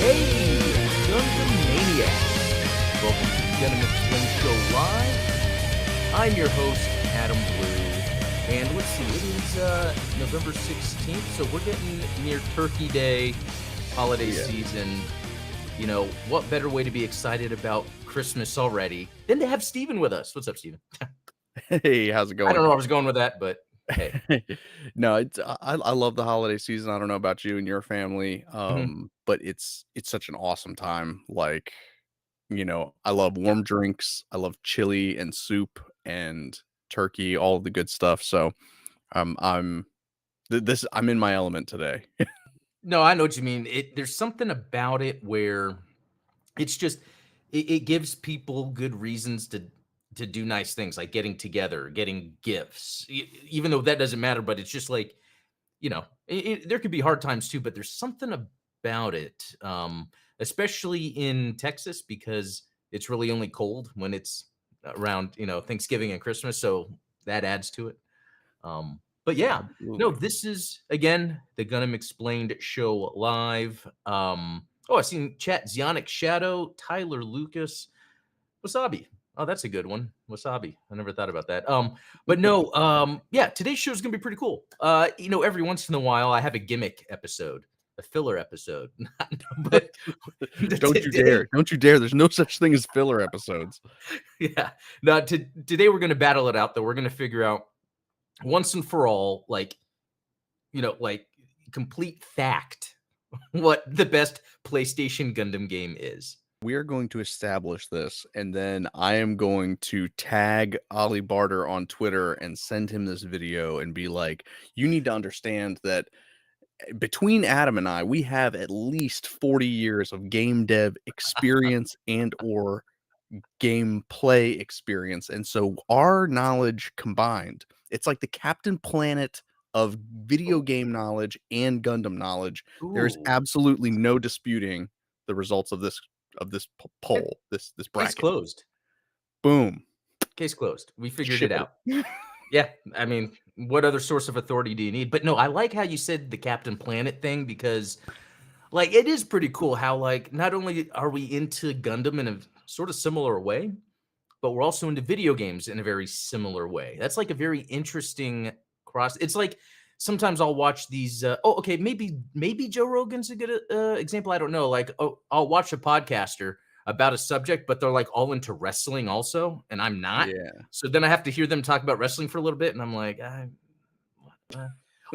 Hey, Gundam Maniacs! Welcome to the Gundam Explained Show Live. I'm your host, Adam Blue, and let's see, it is November 16th, so we're getting near Turkey Day, holiday season. You know, what better way to be excited about Christmas already than to have Steven with us? What's up, Steven? Hey, how's it I don't going? know where I was going with that, but hey. No, I love the holiday season. I don't know about you and your family, Mhm. but it's such an awesome time. Like, I love Yeah. warm drinks. I love chili and soup and turkey, all of the good stuff. So, I'm I'm in my element today. No, I know what you mean. There's something about it where it's just it gives people good reasons to do nice things like getting together, getting gifts. Even though that doesn't matter, but it's just like, there could be hard times too, but there's something about it, especially in Texas because it's really only cold when it's around, Thanksgiving and Christmas, so that adds to it. But yeah, no, Absolutely. this is again the Gundam Explained show live. Oh, I seen chat Zionic Shadow, Tyler Lucas, Wasabi. Oh, that's a good one. Wasabi. I never thought about that. But no, yeah, today's show is gonna be pretty cool. Every once in a while I have a gimmick episode, a filler episode. But Don't you today, dare! Don't you dare! There's no such thing as filler episodes. yeah. No, today we're gonna battle it out though. We're gonna figure out once and for all, like complete fact what the best PlayStation Gundam game is. We are going to establish this, and then I am going to tag Ollie Barter on Twitter and send him this video and be like, you need to understand that between Adam and I, we have at least 40 years of game dev experience and or gameplay experience. And so our knowledge combined, it's like the Captain Planet of video Oh, game knowledge and Gundam knowledge. There is ooh. absolutely no disputing the results of this Okay. poll, this Case bracket. closed. Boom. Case closed. We figured it Ship out. it. Yeah, I mean, what other source of authority do you need? But no, I like how you said the Captain Planet thing because, like, it is pretty cool how, like, not only are we into Gundam in a sort of similar way, but we're also into video games in a very similar way. That's like a very interesting cross. It's like sometimes I'll watch these. Okay, maybe Joe Rogan's a good example. I don't know. Like, oh, I'll watch a podcaster about a subject, but they're like all into wrestling also, and I'm not. Yeah. So then I have to hear them talk about wrestling for a little bit, and I'm like,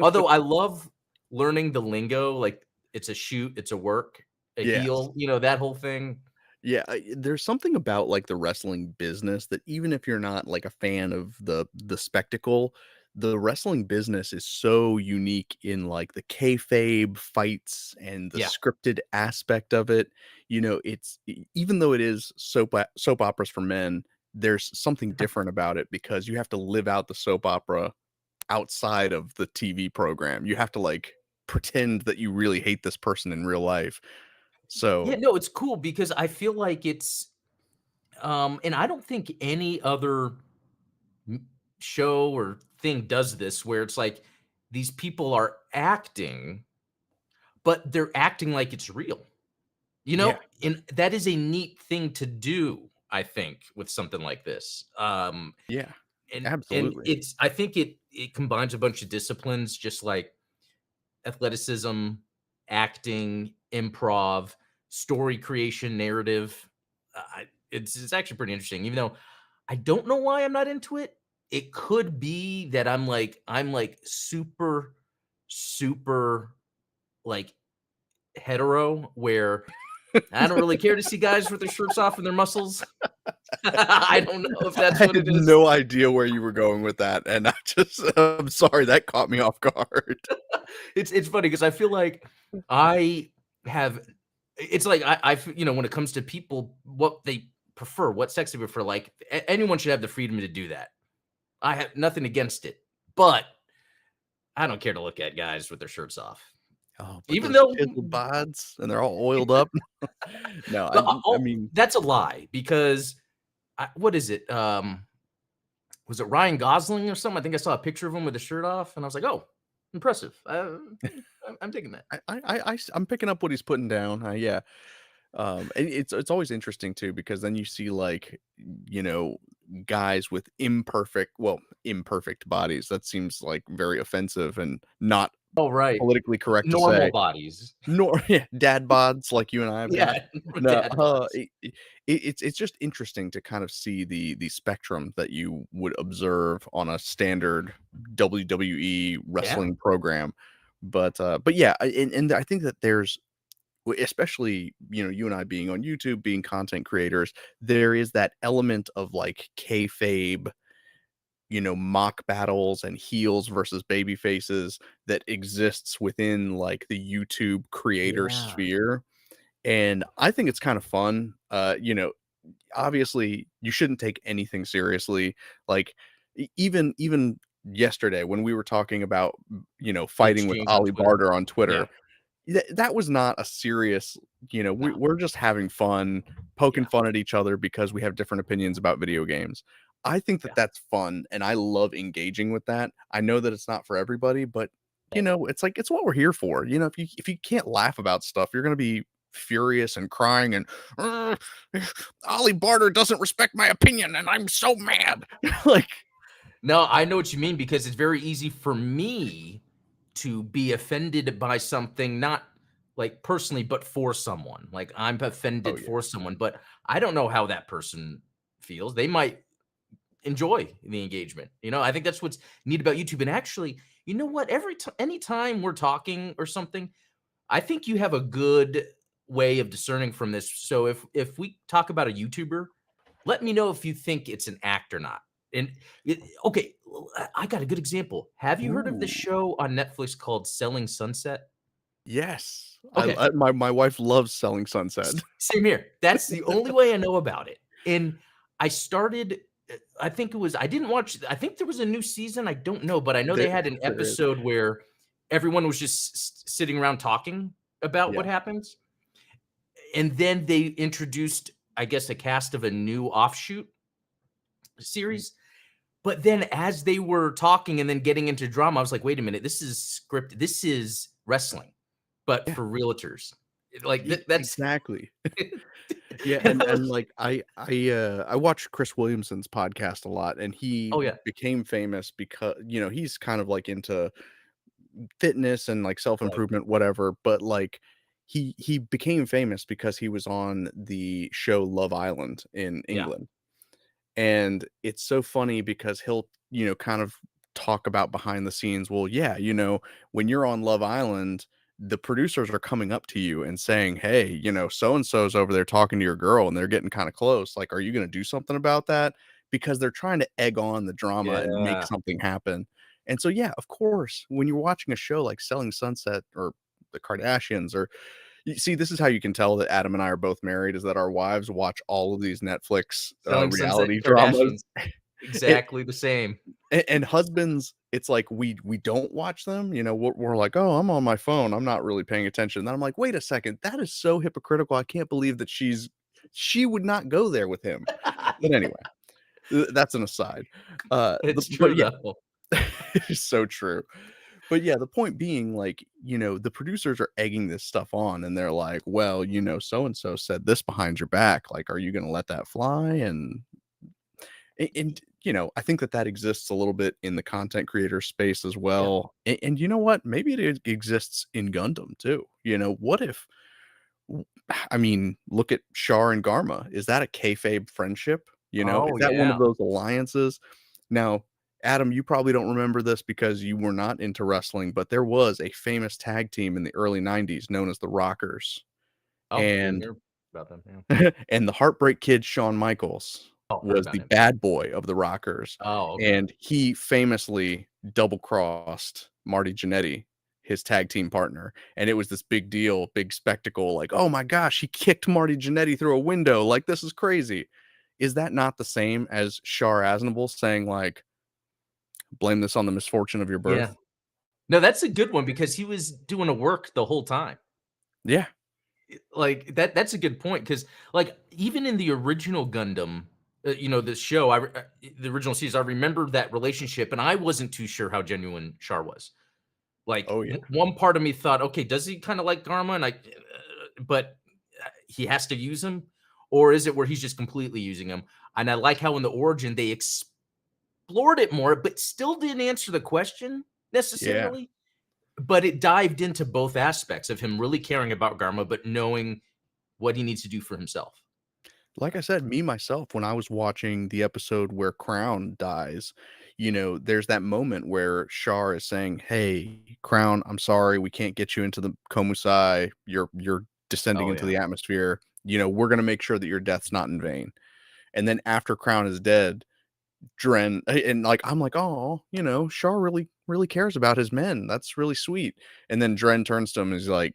although I love learning the lingo, like it's a shoot, it's a work, a Yes. heel, that whole thing. Yeah, there's something about like the wrestling business that even if you're not like a fan of the spectacle, the wrestling business is so unique in like the kayfabe fights and the Yeah. scripted aspect of it. Even though it is soap operas for men, there's something different about it because you have to live out the soap opera outside of the TV program. You have to like pretend that you really hate this person in real life. Yeah, So, no, it's cool because I feel like and I don't think any other m show or thing does this where it's like these people are acting, but they're acting like it's real, you yeah. know? And that is a neat thing to do, I think, with something like this. Yeah, And absolutely. it's I think it combines a bunch of disciplines just like athleticism, acting, improv, story creation, narrative. It's actually pretty interesting. Even though I don't know why I'm not into it. It could be that I'm like super, super like hetero, where I don't really care to see guys with their shirts off and their muscles. I don't know if I that's what had it is. no idea where you were going with that, and I'm sorry, that caught me off guard. It's funny because I feel like I have it's like when it comes to people, what they prefer, what sex they prefer, like anyone should have the freedom to do that. I have nothing against it, but I don't care to look at guys with their shirts off. Oh, but Even those though chiseled bods, and they're all oiled up. No, I mean, that's a lie because what is it? Was it Ryan Gosling or something? I think I saw a picture of him with the shirt off, and I was like, oh. Impressive. I'm digging that. I'm picking up what he's putting down. Yeah. And it's always interesting too because then you see like you know guys with imperfect bodies. That seems like very offensive and not Oh, right. politically correct to Normal say. bodies. Nor yeah, dad bods like you and I have got. Yeah, No, dad bods. it's just interesting to kind of see the spectrum that you would observe on a standard WWE Yeah, wrestling program. But yeah, and I think that there's especially you and I being on YouTube, being content creators, there is that element of like kayfabe, mock battles and heels versus baby faces that exists within like the YouTube creator yeah, sphere. And I think it's kind of fun. Obviously you shouldn't take anything seriously. Like even yesterday when we were talking about, the fighting with exchange on Ali Twitter. Barter on Yeah, Twitter, that was not a serious, no, we're just having fun, poking yeah, fun at each other because we have different opinions about video games. I think that yeah, that's fun, and I love engaging with that. I know that it's not for everybody, but, right. it's like it's what we're here for. If you can't laugh about stuff, you're gonna be furious and crying and, "Ugh, Ollie Barter doesn't respect my opinion, and I'm so mad." Like, No, I know what you mean because it's very easy for me to be offended by something, not like personally, but for someone. Like I'm oh, offended yeah. for someone, but I don't know how that person feels. They might enjoy the engagement. I think that's what's neat about YouTube. And actually, you know what? Anytime we're talking or something, I think you have a good way of discerning from this. So if we talk about a YouTuber, let me know if you think it's an act or not. And okay, I got a good example. Have you heard of the Ooh. show on Netflix called Selling Sunset? Yes. Okay, My wife loves Selling Sunset. same here. That's the only way I know about it. And I started. I think it was. I didn't watch. I think there was a new season. I don't know, but I know There they had an there is. episode where everyone was just sitting around talking about Yeah. what happens. And then they introduced, I guess, a cast of a new offshoot series. But then as they were talking and then getting into drama, I was like, wait a minute, this is scripted. This is wrestling, but Yeah. for realtors. Like that's Exactly. Yeah, and I and, was like, I watch Chris Williamson's podcast a lot, and he oh yeah, became famous because he's kind of, like, into fitness and, like, right. self-improvement, whatever, but, like, he became famous because he was on the show Love Island in Yeah. England. And it's so funny because he'll, kind of talk about behind the scenes. Well, yeah, when you're on Love Island, the producers are coming up to you and saying, "Hey, so and so's over there talking to your girl and they're getting kind of close. Like, are you going to do something about that?" Because they're trying to egg on the drama and make Yeah. something happen. And so, yeah, of course, when you're watching a show like Selling Sunset or The Kardashians or you see, this is how you can tell that Adam and I are both married is that our wives watch all of these Netflix, Selling Sunset reality dramas. Kardashians, It exactly the same. and husbands, it's like we don't watch them, we're like, "Oh, I'm on my phone, I'm not really paying attention." Then I'm like, "Wait a second, that is so hypocritical, I can't believe that she would not go there with him." But anyway, that's an aside. It's But true yeah, though. it's so true. But yeah, the point being, like, the producers are egging this stuff on and they're like, well, so and so said this behind your back. Like, are you going to let that fly? And I think that exists a little bit in the content creator space as Yeah. well. And you know what? Maybe it exists in Gundam too. What if, I mean, look at Shar and Garma. Is that a kayfabe friendship? Is Oh that one of yeah. those alliances? Now, Adam, you probably don't remember this because you were not into wrestling, but there was a famous tag team in the early 90s known as the Rockers. Oh, didn't And hear about them. Yeah. and the Heartbreak Kid, Shawn Michaels, Oh, heard was about the him. bad boy of the Rockers, Oh, okay. and he famously double-crossed Marty Jannetty, his tag team partner, and it was this big deal, big spectacle, like, "Oh my gosh, he kicked Marty Jannetty through a window, like, this is crazy." Is that not the same as Shar Aznable saying, like, "Blame this on the misfortune of your Yeah. birth"? No, that's a good one because he was doing a work the whole time. Yeah. Like that's a good point because like even in the original Gundam, the show, the original series, I remember that relationship, and I wasn't too sure how genuine Char was. Like, Oh, yeah. one part of me thought, "Okay, does he kinda like Garma?" And but, he has to use him? Or is it where he's just completely using him? And I like how in the origin, they explored it more, but still didn't answer the question Yeah. necessarily. But it dived into both aspects of him really caring about Garma, but knowing what he needs to do for himself. Like I said, me myself, when I was watching the episode where Crown dies, you know, there's that moment where Shar is saying, "Hey, Crown, I'm sorry, we can't get you into the Komusai. You're descending Oh, into yeah. the atmosphere. You know, we're gonna make sure that your death's not in vain." And then after Crown is dead, and like I'm like, "Oh, you know, Shar really cares about his men. That's really sweet." And then Dren turns to him and he's like,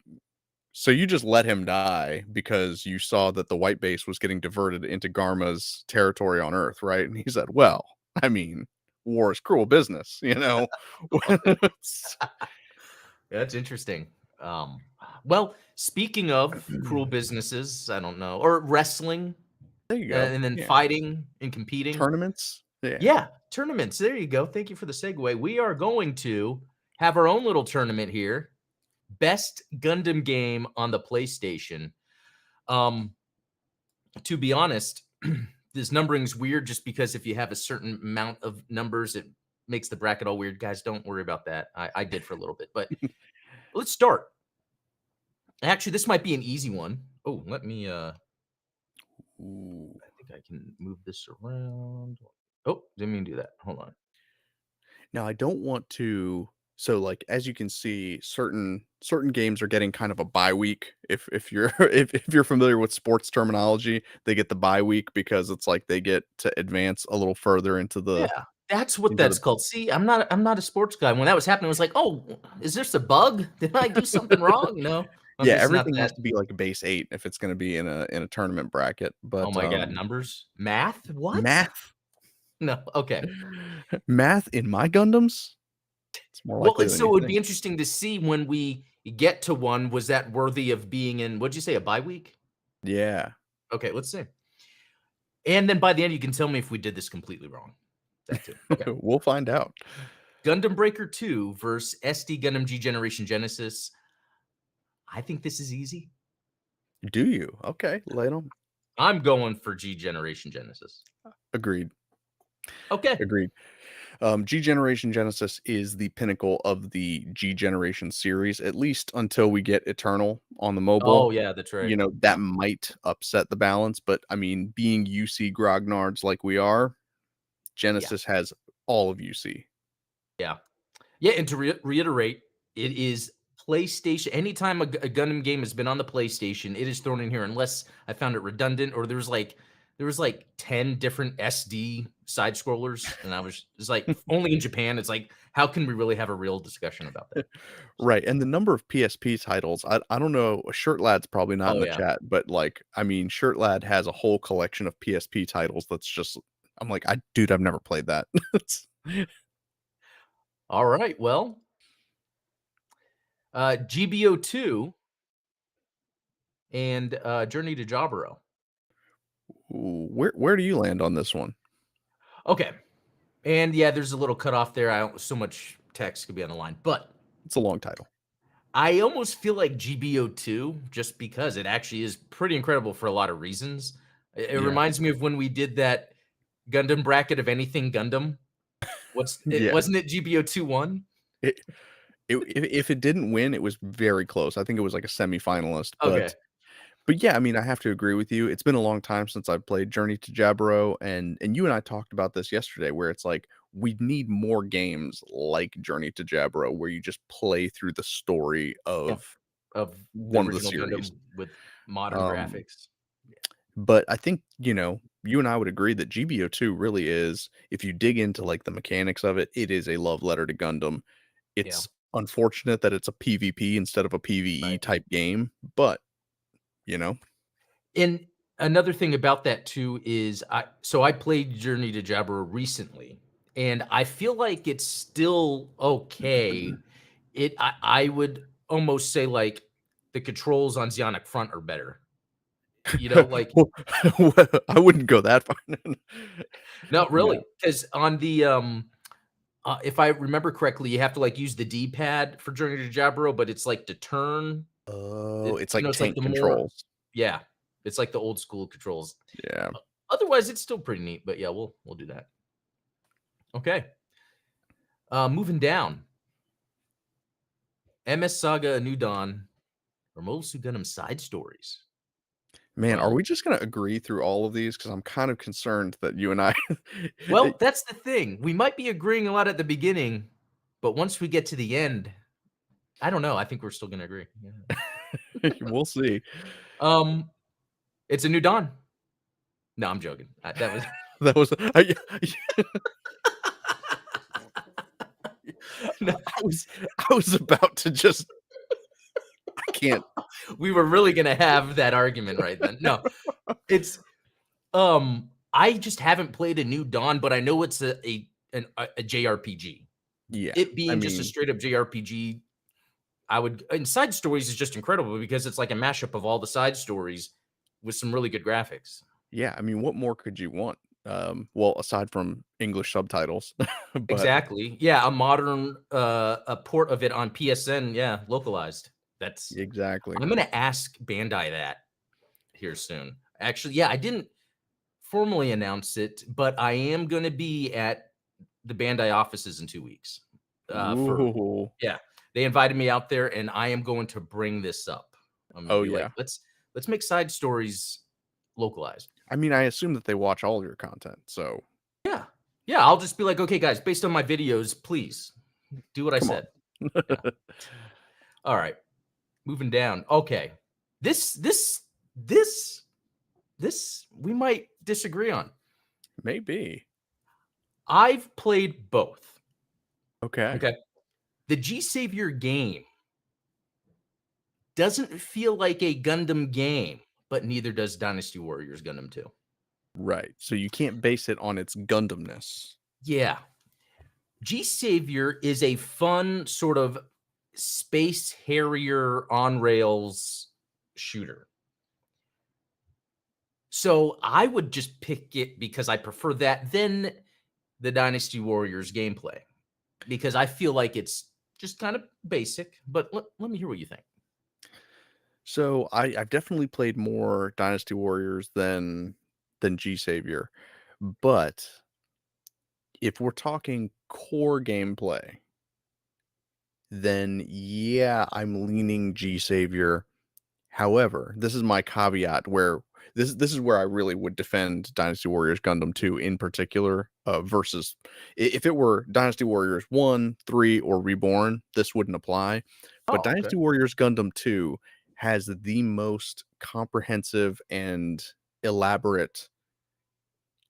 "So you just let him die because you saw that the white base was getting diverted into Garma's territory on Earth, right?" And he said, "Well, I mean, war is cruel business, you know?" It's- That's interesting. Um, well, speaking of cruel businesses, I don't know, or wrestling, There you go. and then Yeah. fighting and competing. Tournaments? Yeah. Yeah, tournaments. There you go. Thank you for the segue. We are going to have our own little tournament here. Best Gundam game on the PlayStation. Um, to be honest, this numbering is weird just because if you have a certain amount of numbers, it makes the bracket all weird. Guys, don't worry about that. I did for a little bit, but let's start. Actually, this might be an easy one. Oh, let me Ooh. I think I can move this around. Oh, didn't mean to do that. Hold on. Now I don't want to so like as you can see, certain games are getting kind of a bye week. If you're if you're familiar with sports terminology, they get the bye week because it's like they get to advance a little further Yeah, that's what into the that's called. See, I'm not a sports guy. When that was happening, I was like, "Oh, is this a bug? Did I do something wrong?" No, I'm yeah, just not everything has that. to be like base 8 if it's gonna be in a tournament bracket, Oh but, my god, numbers? Math? What? math No, okay. math in my Gundams? It's more Well, likely and than so you it would be think. interesting to see when we get to one, was that worthy of being in, what'd you say, a bye week? Yeah. Okay, let's see. And then by the end, you can tell me if we did this completely wrong. That too. Okay. We'll find out. Gundam Breaker 2 versus SD Gundam G Generation Genesis. I think this is easy. Do you? Okay, lay it on. I'm going for G Generation Genesis. Agreed, Okay. agreed. G Generation Genesis is the pinnacle of the G Generation series, at least until we get Eternal on the Oh, mobile. yeah, that's right. You know, Yeah. that might upset the balance, but I mean, being UC grognards like we are, Yeah. Genesis has all of UC. Yeah. Yeah, and to reiterate, it is PlayStation. Anytime a Gundam game has been on the PlayStation, it is thrown in here unless I found it redundant or there was like 10 different SD side scrollers, and it's like only in Japan. It's like, how can we really have a real discussion about that? So, Right, and the number of PSP titles, I don't know, Shirt Lad's probably not in oh the yeah. chat, but, like, I mean, Shirt Lad has a whole collection of PSP titles that's just I'm like, dude, I've never played that." It's All right. Well, GBO2 and Journey to Jaburo. Ooh, where do you land on this one? Okay. And yeah, there's a little cutoff there. I don't, so much text could be on the line, but It's a long title. I almost feel like GBO2 just because it actually is pretty incredible for a lot of reasons. It Yeah. reminds me of when we did that Gundam bracket of anything Gundam. What's it Yeah. wasn't it GBO2 won? It if it didn't win, it was very close. I think it was like a semifinalist, Okay. but yeah, I mean, I have to agree with you. It's been a long time since I've played Journey to Jaburo, and you and I talked about this yesterday, where it's like we need more games like Journey to Jaburo, where you just play through the story Yeah. of Of the one of the original series. Gundam with modern Um, graphics. Yeah. but I think, you know, you and I would agree that GBO2 really is, if you dig into like the mechanics of it, it is a love letter to Gundam. Yeah. It's unfortunate that it's a PvP instead of a PvE Right. type game, but you know, And another thing about that too is I played Journey to Jaburo recently, and I feel like it's still okay. I would almost say like the controls on Zionic Front are better. Like well, I wouldn't go that far. not No. really, because on the If I remember correctly, you have to like use the D-pad for Journey to Jaburo, but it's like to turn. Oh, it's like It's like tank the more, controls. yeah, it's like the old school controls. Yeah. Otherwise, it's still pretty neat. But yeah, we'll do that. Okay, moving down. MS Saga: A New Dawn or Mobile Suit Gundam Side Stories. Man, are Well, we just gonna agree through all of these? Because I'm kind of concerned that you and I that's the thing. We might be agreeing a lot at the beginning, but once we get to the end, I don't know. I think we're still gonna agree. Yeah. we'll see. Um, it's a new dawn. No, I'm joking. That was That was no, I was I was about to just I can't. we were really gonna have that argument right then. No, it's I just haven't played a new Dawn, but I know it's a JRPG. Yeah, It I being just a mean, straight up JRPG, I would and side stories is just incredible because it's like a mashup of all the side stories with some really good graphics. yeah, I mean, what more could you want? Well, aside from English subtitles, but Exactly. Yeah, a modern a port of it on PSN, yeah, localized. That's exactly. I'm gonna ask Bandai that here soon. Actually, yeah, I didn't formally announce it, but I am gonna be at the Bandai offices in 2 weeks. For Ooh, Yeah, they invited me out there, and I am going to bring this up. I'm gonna oh be yeah. like, let's make side stories localized. I mean, I assume that they watch all your content, so Yeah, yeah. I'll just be like, okay, guys, based on my videos, please do what I come on. said. Yeah. All right, moving down. Okay, this this this this we might disagree on. Maybe. I've played both. Okay. Okay, the G Savior game doesn't feel like a Gundam game, but neither does Dynasty Warriors Gundam 2. Right. So you can't base it on its Gundamness. Yeah. G Savior is a fun sort of space harrier on rails shooter. So I would just pick it because I prefer that than the Dynasty Warriors gameplay because I feel like it's just kind of basic. But let me hear what you think. So I've definitely played more Dynasty Warriors than G Savior. But if we're talking core gameplay, then yeah, I'm leaning G Savior. However, this is my caveat where this is where I really would defend Dynasty Warriors Gundam 2 in particular, versus if it were Dynasty Warriors 1, 3, or Reborn, this wouldn't apply. But Oh, okay. Dynasty Warriors Gundam 2 has the most comprehensive and elaborate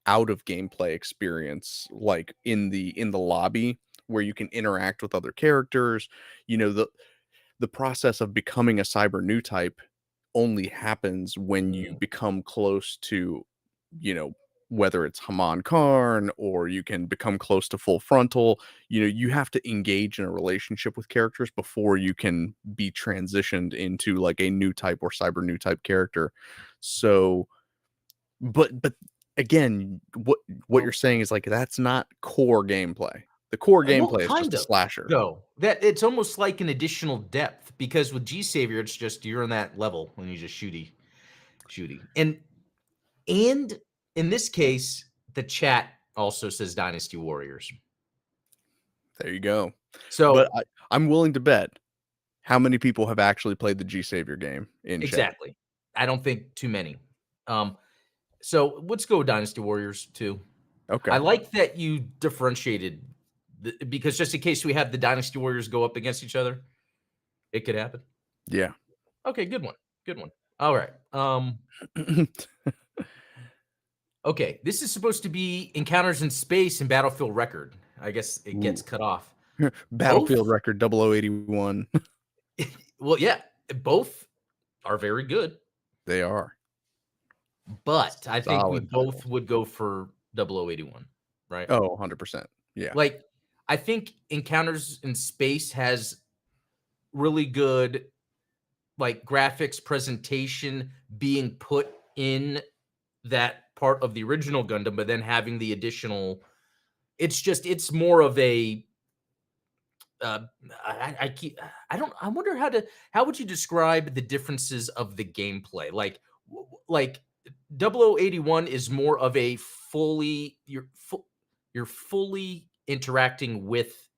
out of gameplay experience, like in the lobby where you can interact with other characters. You know, the process of becoming a cyber new type only happens when you Mm, become close to, you know, whether it's Haman Karn or you can become close to full frontal. You know, you have to engage in a relationship with characters before you can be transitioned into like a new type or cyber new type character. So, but again, what you're well, saying is like that's not core gameplay. The core well, gameplay is just kind a of. slasher. Though that it's almost like an additional depth because with G Savior, it's just you're on that level when you just shooty. And in this case, the chat also says Dynasty Warriors. There you go. But So I'm willing to bet how many people have actually played the G Savior game in chat. exactly. I don't think too many. Um, so let's go Dynasty Warriors too. I Okay. like that you differentiated because just in case we have the Dynasty Warriors go up against each other, it could happen. Yeah. Okay, good one. Good one. All right. Okay, this is supposed to be Encounters in Space and Battlefield Record. I guess it gets Ooh. cut off. Both, Battlefield record 0081. well, yeah, both are very good, They are but I think we solid both titles. would go for 0081, right? Oh, 100%. Yeah. Like, I think Encounters in Space has really good like graphics presentation being put in that part of the original Gundam, but then having the additional It's just it's more of a uh, I keep I don't I wonder how would you describe the differences of the gameplay? Like 0081 is more of a fully you're fully interacting with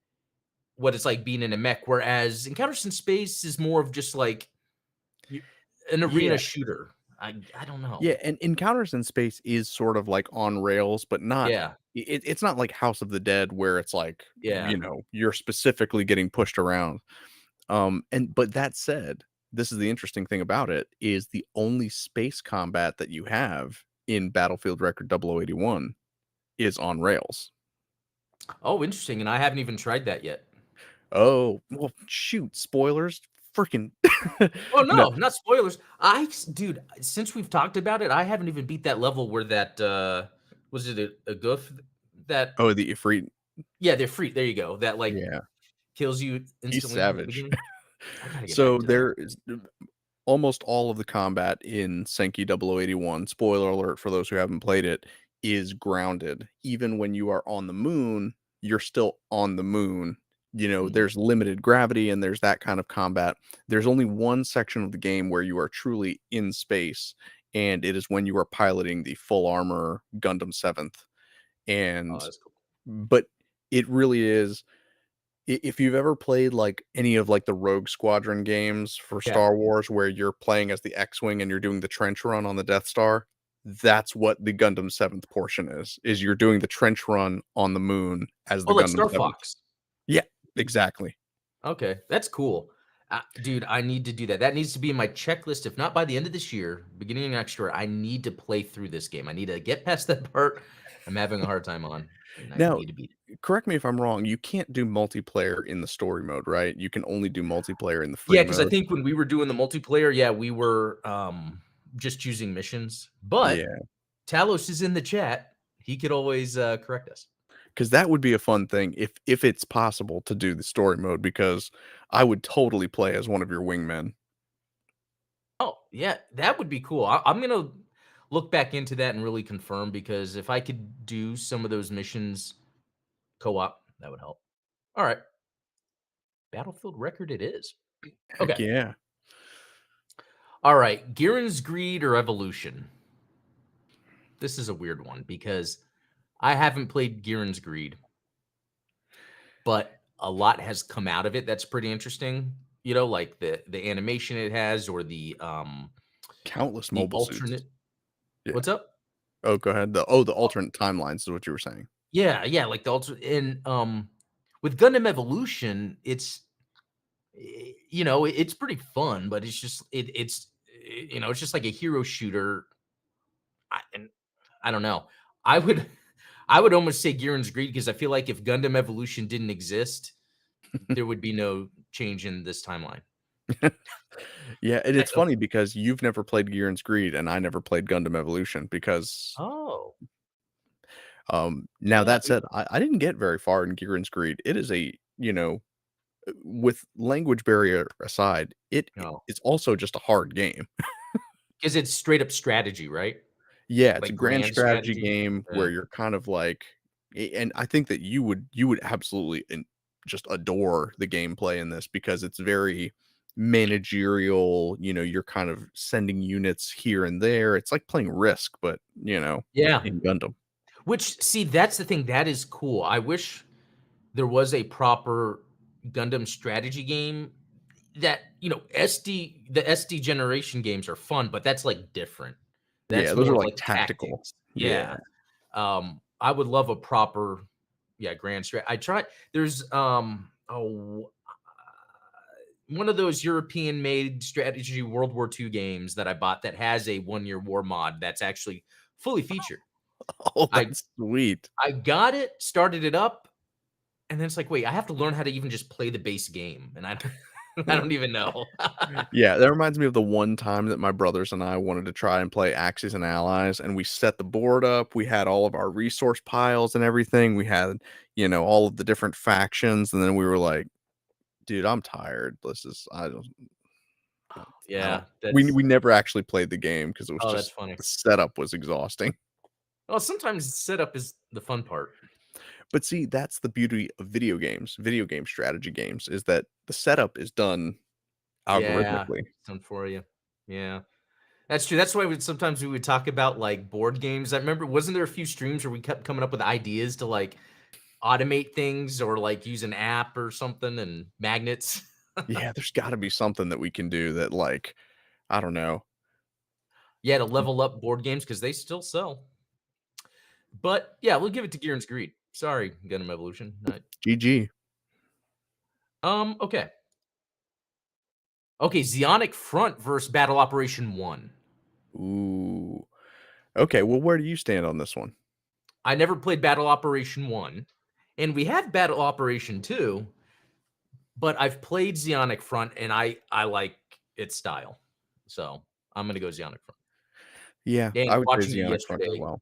what it's like being in a mech, whereas Encounters in Space is more of just like you, an arena Yeah. shooter. I don't know. Yeah, and Encounters in Space is sort of like on rails, but not Yeah, it's not like House of the Dead where it's like, yeah. you're specifically getting pushed around. And but that said, this is the interesting thing about it is the only space combat that you have in Battlefield Record 0081 is on rails. Oh, interesting. And I haven't even tried that yet. Oh, well, shoot, spoilers. Freaking Oh no. no, not spoilers. Dude, since we've talked about it, I haven't even beat that level where that was it a goof that Oh, the Ifrit. yeah, they're free. There you go. That like Yeah, kills you he's instantly at the savage. beginning. I gotta get So back to that. there is almost all of the combat in Senki 0081, spoiler alert for those who haven't played it, is grounded. Even when you are on the moon, you're still on the moon. Mm. There's limited gravity and there's that kind of combat. There's only one section of the game where you are truly in space, and it is when you are piloting the full armor Gundam 7th. Oh, And that's cool. but it really is if you've ever played like any of like the Rogue Squadron games for Yeah. Star Wars where you're playing as the X-Wing and you're doing the trench run on the Death Star, that's what the Gundam 7th portion is you're doing the trench run on the moon as Oh, the like Gundam Star 7th. Fox. Yeah, exactly. Okay, that's cool. Dude, I need to do that. That needs to be in my checklist. If not by the end of this year, beginning of next year, I need to play through this game. I need to get past that part I'm having a hard time on, and I Now, need to beat it. correct me if I'm wrong, you can't do multiplayer in the story mode, right? You can only do multiplayer in the Yeah, free because I mode. think when we were doing the multiplayer, yeah, we were just choosing missions. But Yeah, Talos is in the chat. He could always correct us. because that would be a fun thing if it's possible to do the story mode because I would totally play as one of your wingmen. Oh, yeah, that would be cool. I'm gonna look back into that and really confirm because if I could do some of those missions co-op, that would help. All right, Battlefield record it is. Heck Okay. yeah. All right, Gihren's Greed or Evolution. This is a weird one because I haven't played Gihren's Greed, but a lot has come out of it that's pretty interesting. You know, like the animation it has or Countless the mobile suits. alternate. Yeah. What's up? Oh, go ahead. The alternate timelines is what you were saying. Yeah, yeah, like the alternate. And with Gundam Evolution, it's pretty fun, but it's just like a hero shooter. And I don't know. I would I would almost say Gihren's Greed because I feel like if Gundam Evolution didn't exist, there would be no change in this timeline. Yeah, and I it's don't funny because you've never played Gihren's Greed and I never played Gundam Evolution because Oh, now yeah, that said, I didn't get very far in Gihren's Greed. It is with language barrier aside, no, it's also just a hard game. because it's straight up strategy, right? Yeah, it's a Like grand grand strategy strategy. game where Yeah. you're kind of like and I think that you would absolutely just adore the gameplay in this because it's very managerial, you're kind of sending units here and there. It's like playing Risk, but, Yeah. in Gundam. Which see, that's the thing, that is cool. I wish there was a proper Gundam strategy game that, the SD generation games are fun, but that's, like, different. Yeah, That's those more are of, like like, tactical. tactics. Yeah. Yeah. I would love a proper, yeah, grand strat I tried there's, one of those European-made strategy World War II games that I bought that has a one-year war mod that's actually fully featured. Oh, I that's sweet. I got it, started it up, and then it's like, "Wait, I have to learn how to even just play the base game," and I don't I don't even know. Yeah, that reminds me of the one time that my brothers and I wanted to try and play Axis and Allies, and we set the board up. We had all of our resource piles and everything. We had, all of the different factions, and then we were like, "Dude, I'm tired. I don't." Yeah, We never actually played the game because it was that's just funny. the setup was exhausting. Well, sometimes setup is the fun part. But see, that's the beauty of video game strategy games, is that the setup is done Yeah, algorithmically. it's done for you. Yeah. That's true. That's why sometimes we would talk about, like, board games. I remember wasn't there a few streams where we kept coming up with ideas to, like, automate things or, like, use an app or something and magnets? Yeah, there's gotta be something that we can do that, like, I don't know. Yeah, to level up board games because they still sell. But, yeah, we'll give it to Gear Greed. Sorry, Gundam Evolution. GG. Okay. Okay, Zionic Front versus Battle Operation 1. Ooh. Okay, well, where do you stand on this one? I never played Battle Operation 1, and we have Battle Operation 2, but I've played Zionic Front, and I like its style. So, I'm gonna go Zionic Front. Yeah, And I would say watching it Xeonic Front as yesterday, well.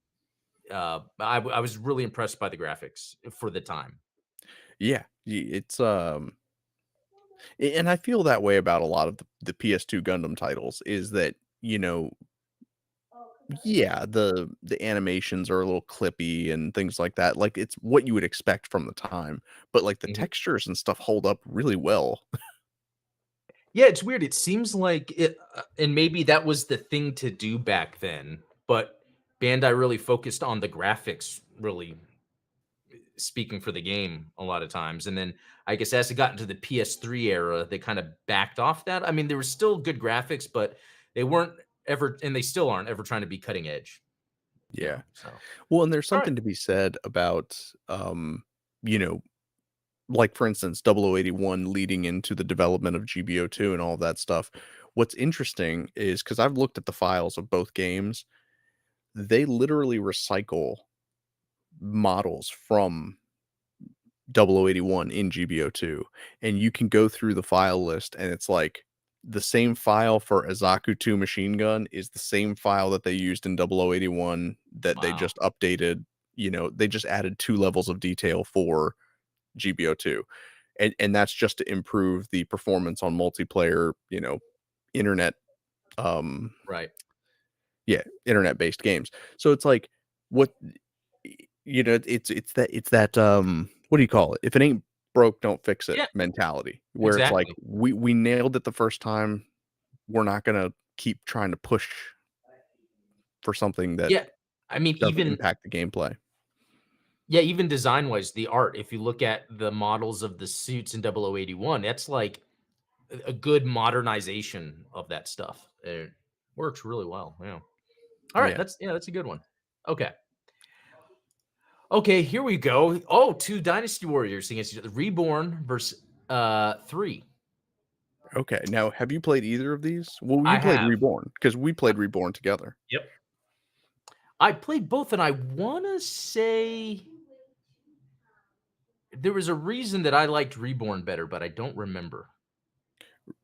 I was really impressed by the graphics for the time. Yeah, it's and I feel that way about a lot of the PS2 Gundam titles is that, you know, yeah, the animations are a little clippy and things like that. Like it's what you would expect from the time, but like the Mhm. textures and stuff hold up really well. Yeah, it's weird. It seems like it, and maybe that was the thing to do back then, but Bandai really focused on the graphics, really speaking for the game a lot of times. And then I guess as it got into the PS3 era, they kind of backed off that. I mean, there were still good graphics, but they weren't ever, and they still aren't ever trying to be cutting edge, Yeah. So, Well, and there's all right. something to be said about you know, like for instance, 0081 leading into the development of GBO2 and all of that stuff. What's interesting is because I've looked at the files of both games, they literally recycle models from 0081 in GBO2, and you can go through the file list, and it's like the same file for Azaku 2 machine gun is the same file that they used in 0081 that they Wow. just updated. You know, they just added 2 levels of detail for GBO2. And that's just to improve the performance on multiplayer, you know, internet, um, Right. yeah, internet-based games. So it's like, what you know, it's that, what do you call it? If it ain't broke, don't fix it Yeah, mentality, where it's like, exactly. we nailed it the first time, we're not gonna keep trying to push for something that Yeah. I mean, doesn't impact the gameplay. even design wise, the art, if you look at the models of the suits in 0081, that's like a good modernization of that stuff. It works really well. Yeah. All right. Yeah. That's a good one. Okay. Okay, here we go. Oh, two Dynasty Warriors against each other. Reborn versus 3. Okay, now have you played either of these? Well, I you played have. Reborn because we played Reborn together. Yep. I played both, and I wanna say there was a reason that I liked Reborn better, but I don't remember.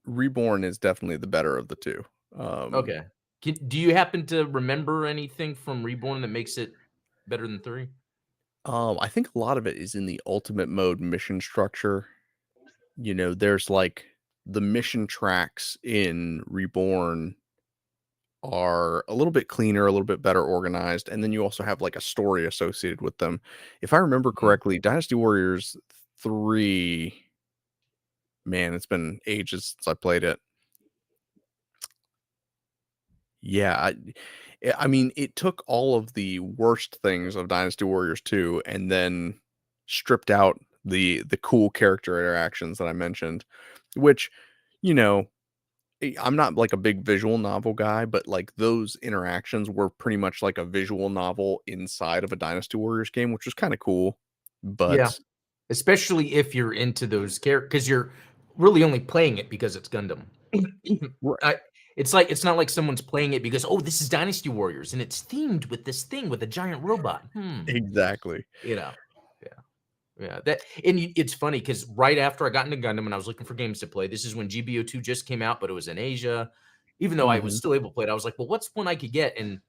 Reborn is definitely the better of the 2. Um, Okay. Do you happen to remember anything from Reborn that makes it better than 3? I think a lot of it is in the ultimate mode mission structure. You know, there's like the mission tracks in Reborn are a little bit cleaner, a little bit better organized, and then you also have like a story associated with them. If I remember Mhm. correctly, Dynasty Warriors 3, man, it's been ages since I played it. Yeah, I mean, it took all of the worst things of Dynasty Warriors 2 and then stripped out the cool character interactions that I mentioned, which, you know, I'm not like a big visual novel guy, but like those interactions were pretty much like a visual novel inside of a Dynasty Warriors game, which was kind of cool. Yeah. But Especially if you're into those characters, because 'cause you're really only playing it because it's Gundam. right, I it's not like someone's playing it because, "Oh, this is Dynasty Warriors, and it's themed with this thing with a giant robot. Hmm." exactly. You know? Yeah. Yeah, that and it's funny because right after I got into Gundam and I was looking for games to play, this is when GBO2 just came out, but it was in Asia. Even though I was Hmm. still able to play it, I was like, "Well, what's one I could get?" And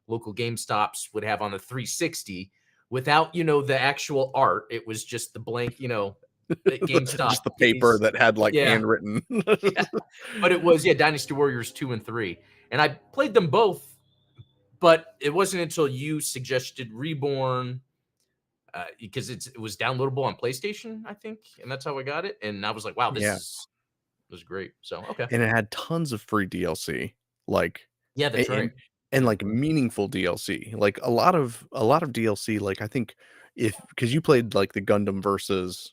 local GameStops would have on the 360 without, the actual art. It was just the blank, at GameStop, Just the get paper these. that had like Yeah, handwritten. yeah. But it was, yeah, Dynasty Warriors 2 and 3. And I played them both, but it wasn't until you suggested Reborn because it was downloadable on PlayStation, I think, and that's how I got it. And I was like, wow, Yeah. this is great. So okay, And it had tons of free DLC, like, yeah, a that's right. and, Yeah. like, meaningful DLC. Like, a lot of DLC, like, I think if because you played, like, the Gundam Versus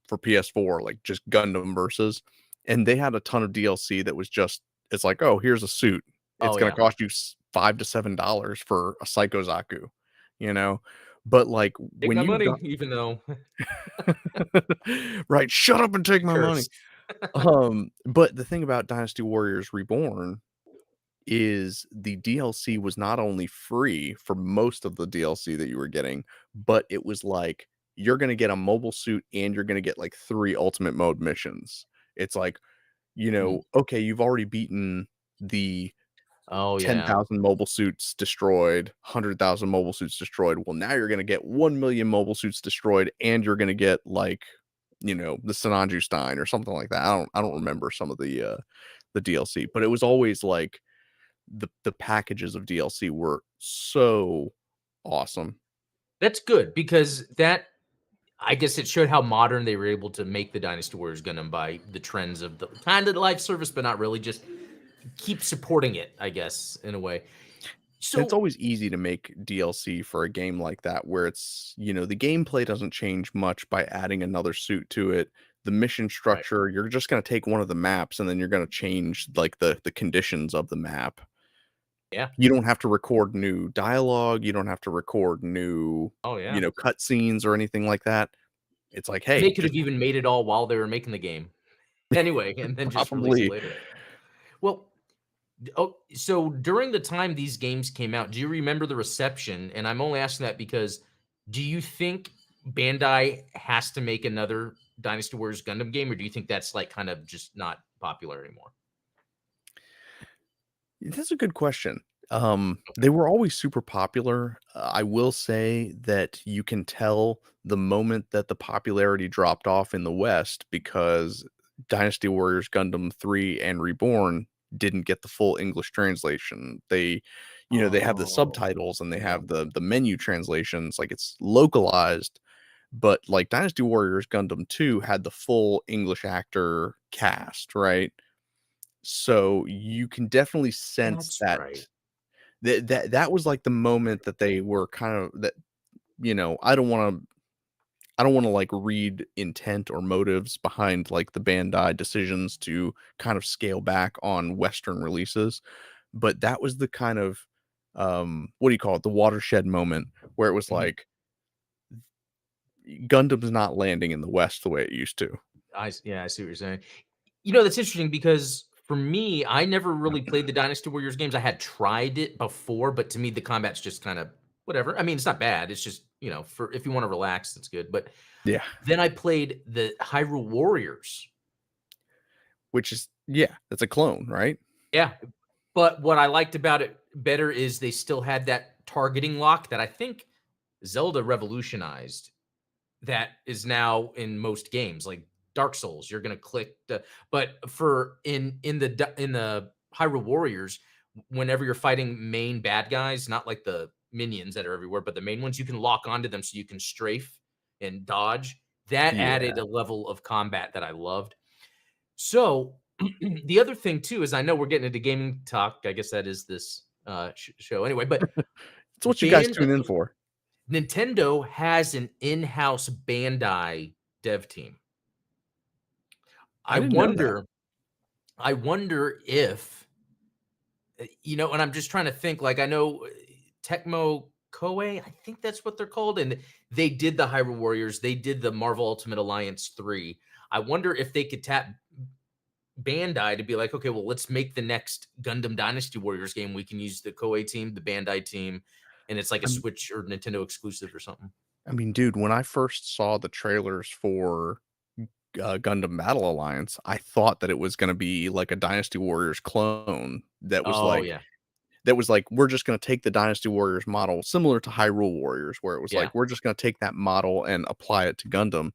for PS4, like, just Gundam Versus, and they had a ton of DLC that was just it's like, "Oh, here's a suit. It's Oh gonna yeah. cost you 5 to $7 for a Psycho Zaku," you know? But, like, Take when my you money, got even though Right, "Shut up and take my money." curse. But the thing about Dynasty Warriors Reborn is the DLC was not only free for most of the DLC that you were getting, but it was like, you're gonna get a mobile suit and you're gonna get, like, 3 ultimate mode missions. It's like, Mm. okay, you've already beaten the Oh yeah. 10,000 mobile suits destroyed, 100,000 mobile suits destroyed. Well, now you're gonna get 1,000,000 mobile suits destroyed, and you're gonna get, like, the Sinanju Stein or something like that. I don't remember some of the DLC, but it was always like the packages of DLC were so awesome. That's good because that I guess it showed how modern they were able to make the Dynasty Warriors Gundam by the trends of the kind of live service, but not really. Just keep supporting it, I guess, in a way. And it's So always easy to make DLC for a game like that where the gameplay doesn't change much by adding another suit to it. The mission right, structure, you're just going to take one of the maps and then you're going to change like the conditions of the map. yeah, You don't have to record new dialogue, you don't have to record new, oh yeah. cutscenes or anything like that. It's like, And they hey, could just have even made it all while they were making the game anyway, and then just release it probably later. Well, oh, so during the time these games came out, do you remember the reception? And I'm only asking that because do you think Bandai has to make another Dynasty Warriors Gundam game, or do you think that's like kind of just not popular anymore? That's a good question. Okay. They were always super popular. I will say that you can tell the moment that the popularity dropped off in the West because Dynasty Warriors Gundam 3 and Reborn didn't get the full English translation. They have the Oh, subtitles and they yeah. have the menu translations, like it's localized, but like Dynasty Warriors Gundam 2 had the full English actor cast, right? So you can definitely sense That's that right. that was like the moment that they were kind of that, I don't wanna like read intent or motives behind like the Bandai decisions to kind of scale back on Western releases, but that was the kind of, what do you call it? The watershed moment where it was Mhm. like, Gundam's not landing in the West the way it used to. Yeah, I see what you're saying. That's interesting because for me, I never really played the Dynasty Warriors games. I had tried it before, but to me, the combat's just kind of whatever. I mean, it's not bad. It's just, for if you want to relax, that's good. But Yeah, then I played the Hyrule Warriors. which is yeah, that's a clone, right? Yeah. But what I liked about it better is they still had that targeting lock that I think Zelda revolutionized. That is now in most games, like Dark Souls. You're gonna click the but for in the Hyrule Warriors, whenever you're fighting main bad guys, not like the minions that are everywhere, but the main ones, you can lock onto them so you can strafe and dodge. That added Yeah. a level of combat that I loved. So the other thing too is I know we're getting into gaming talk. I guess that is this show anyway, but It's what you guys band tune in for. Nintendo has an in-house Bandai dev team. I I didn't know that. wonder I wonder if, and I'm just trying to think, like, I know Tecmo Koei, I think that's what they're called, and they did the Hyrule Warriors, they did the Marvel Ultimate Alliance 3. I wonder if they could tap Bandai to be like, "Okay, well, let's make the next Gundam Dynasty Warriors game. We can use the Koei team, the Bandai team, and it's like a I'm Switch or Nintendo exclusive or something." I mean, dude, when I first saw the trailers for, Gundam Battle Alliance, I thought that it was gonna be like a Dynasty Warriors clone Oh, yeah. we're just gonna take the Dynasty Warriors model similar to Hyrule Warriors, where it was Yeah. like, we're just gonna take that model and apply it to Gundam.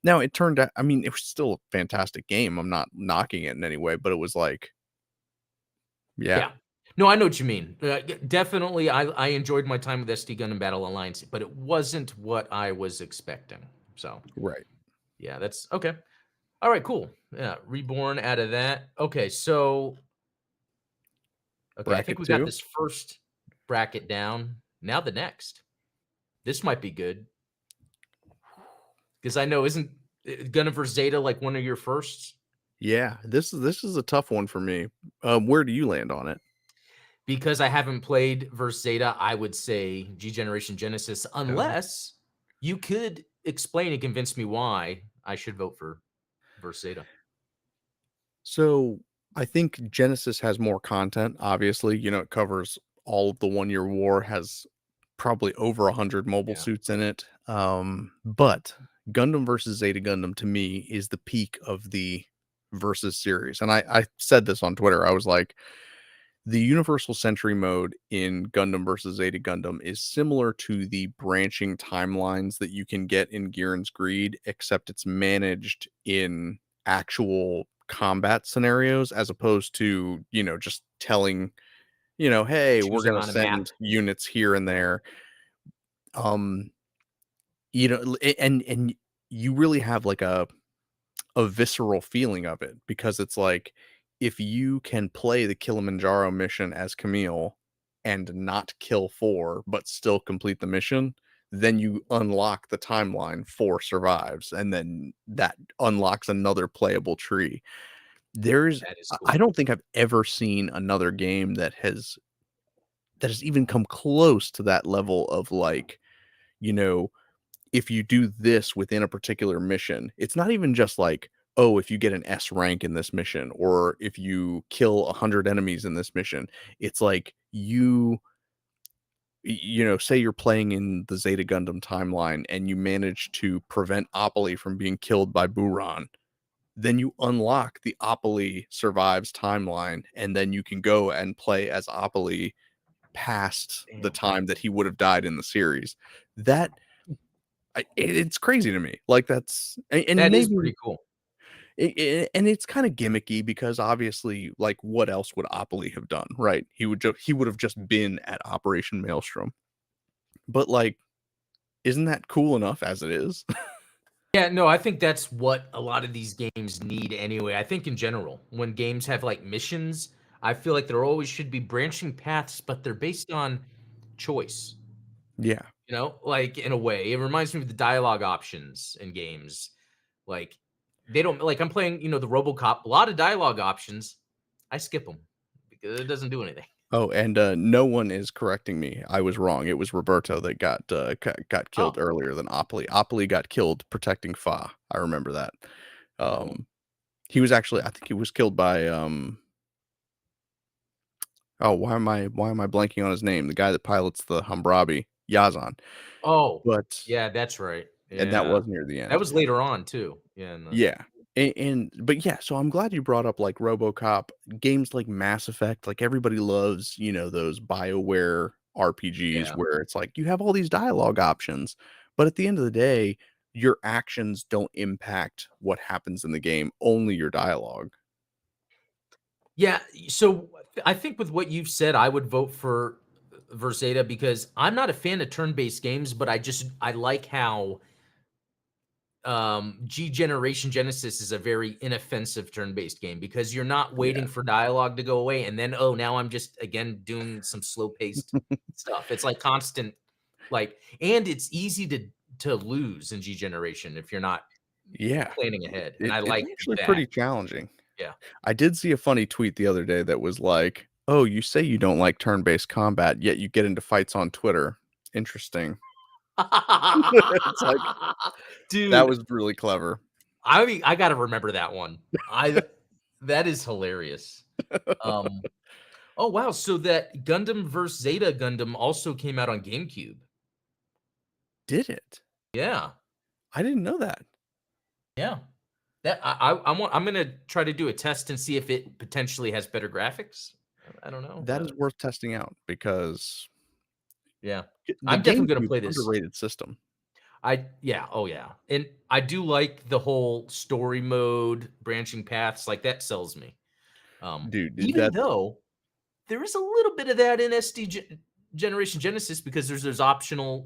Now it turned out I mean, it was still a fantastic game, I'm not knocking it in any way, but it was like, yeah. Yeah. No, I know what you mean. Definitely, I enjoyed my time with SD Gundam Battle Alliance, but it wasn't what I was expecting. So, Right. yeah, that's okay. All right, cool. Yeah, Reborn out of that. Okay, so okay, I think Bracket we got 2. this first bracket down. Now the next. This might be good because I know isn't Gundam vs Zeta like one of your firsts? Yeah, this is a tough one for me. Where do you land on it? Because I haven't played vs Zeta, I would say G Generation Genesis, Okay. unless you could explain and convince me why I should vote for vs Zeta. So I think Genesis has more content. Obviously, it covers all of the 1 Year War, has probably over 100 mobile Yeah, suits in it. But Gundam versus Zeta Gundam to me is the peak of the versus series. And I said this on Twitter. I was like, the Universal Century mode in Gundam versus Zeta Gundam is similar to the branching timelines that you can get in Gihren's Greed, except it's managed in actual combat scenarios as opposed to, just telling, hey, we're choosing going to on a map. send units here and Yeah, there. Um, and you really have like a visceral feeling of it because it's like if you can play the Kilimanjaro mission as Camille and not kill 4 but still complete the mission, then you unlock the timeline 4 survives and then that unlocks another playable tree. There's that is I cool. don't think I've ever seen another game that has even come close to that level of like, you know, if you do this within a particular mission, it's not even just like, oh, if you get an S rank in this mission, or if you kill 100 enemies in this mission, it's like say you're playing in the Zeta Gundam timeline and you manage to prevent Opoly from being killed by Buran, then you unlock the Opoly survives timeline, and then you can go and play as Opoly past the Damn, time that he would have died in the series. That it's crazy to me. Like and that is maybe pretty cool. and it's kind of gimmicky because obviously, like, what else would Opoly have done, right? He would have just been at Operation Maelstrom. But like, isn't that cool enough as it is? Yeah, no, I think that's what a lot of these games need anyway. I think in general, when games have like missions, I feel like there always should be branching paths, but they're based on choice. Yeah. Like in a way, it reminds me of the dialogue options in games. Like they don't like I'm playing, the RoboCop, a lot of dialogue options. I skip them because it doesn't do anything. Oh, and no one is correcting me. I was wrong. It was Roberto that got killed Oh, earlier than Opoly. Opoly got killed protecting Fa. I remember that. oh, Um, he was actually, I think he was killed by oh, why am I blanking on his name? The guy that pilots the Humbrabi, Yazan. oh, But yeah, that's right. and that Yeah, was near the that end. was later on too. Yeah, Yeah. And but yeah, so I'm glad you brought up like RoboCop, games like Mass Effect, like everybody loves, those BioWare RPGs yeah. where it's like you have all these dialogue options, but at the end of the day, your actions don't impact what happens in the game, only your dialogue. Yeah, so I think with what you've said, I would vote for Versata because I'm not a fan of turn-based games, but I like how G Generation Genesis is a very inoffensive turn-based game because you're not Yeah. waiting for dialogue to go away and then oh now I'm just again doing some slow-paced stuff. It's like constant and it's easy to lose in G Generation if you're not Yeah. planning ahead. And It I it's like actually that. pretty challenging. Yeah. I did see a funny tweet the other day that was like, "Oh, you say you don't like turn-based combat, yet you get into fights on Twitter. Interesting." It's like, that Dude, was really clever. I mean, I gotta remember that one. I That is hilarious. Um, oh wow, so that Gundam vs. Zeta Gundam also came out on GameCube. Did it? Yeah, I didn't know that. yeah. That I'm gonna try to do a test and see if it potentially has better graphics. I don't know. That is worth testing out because Yeah, the I'm definitely gonna GameCube, play this. underrated system. Yeah, oh yeah, and I do like the whole story mode, branching paths. Like that sells me. Dude, Even that's though there is a little bit of that in Generation Genesis because there's optional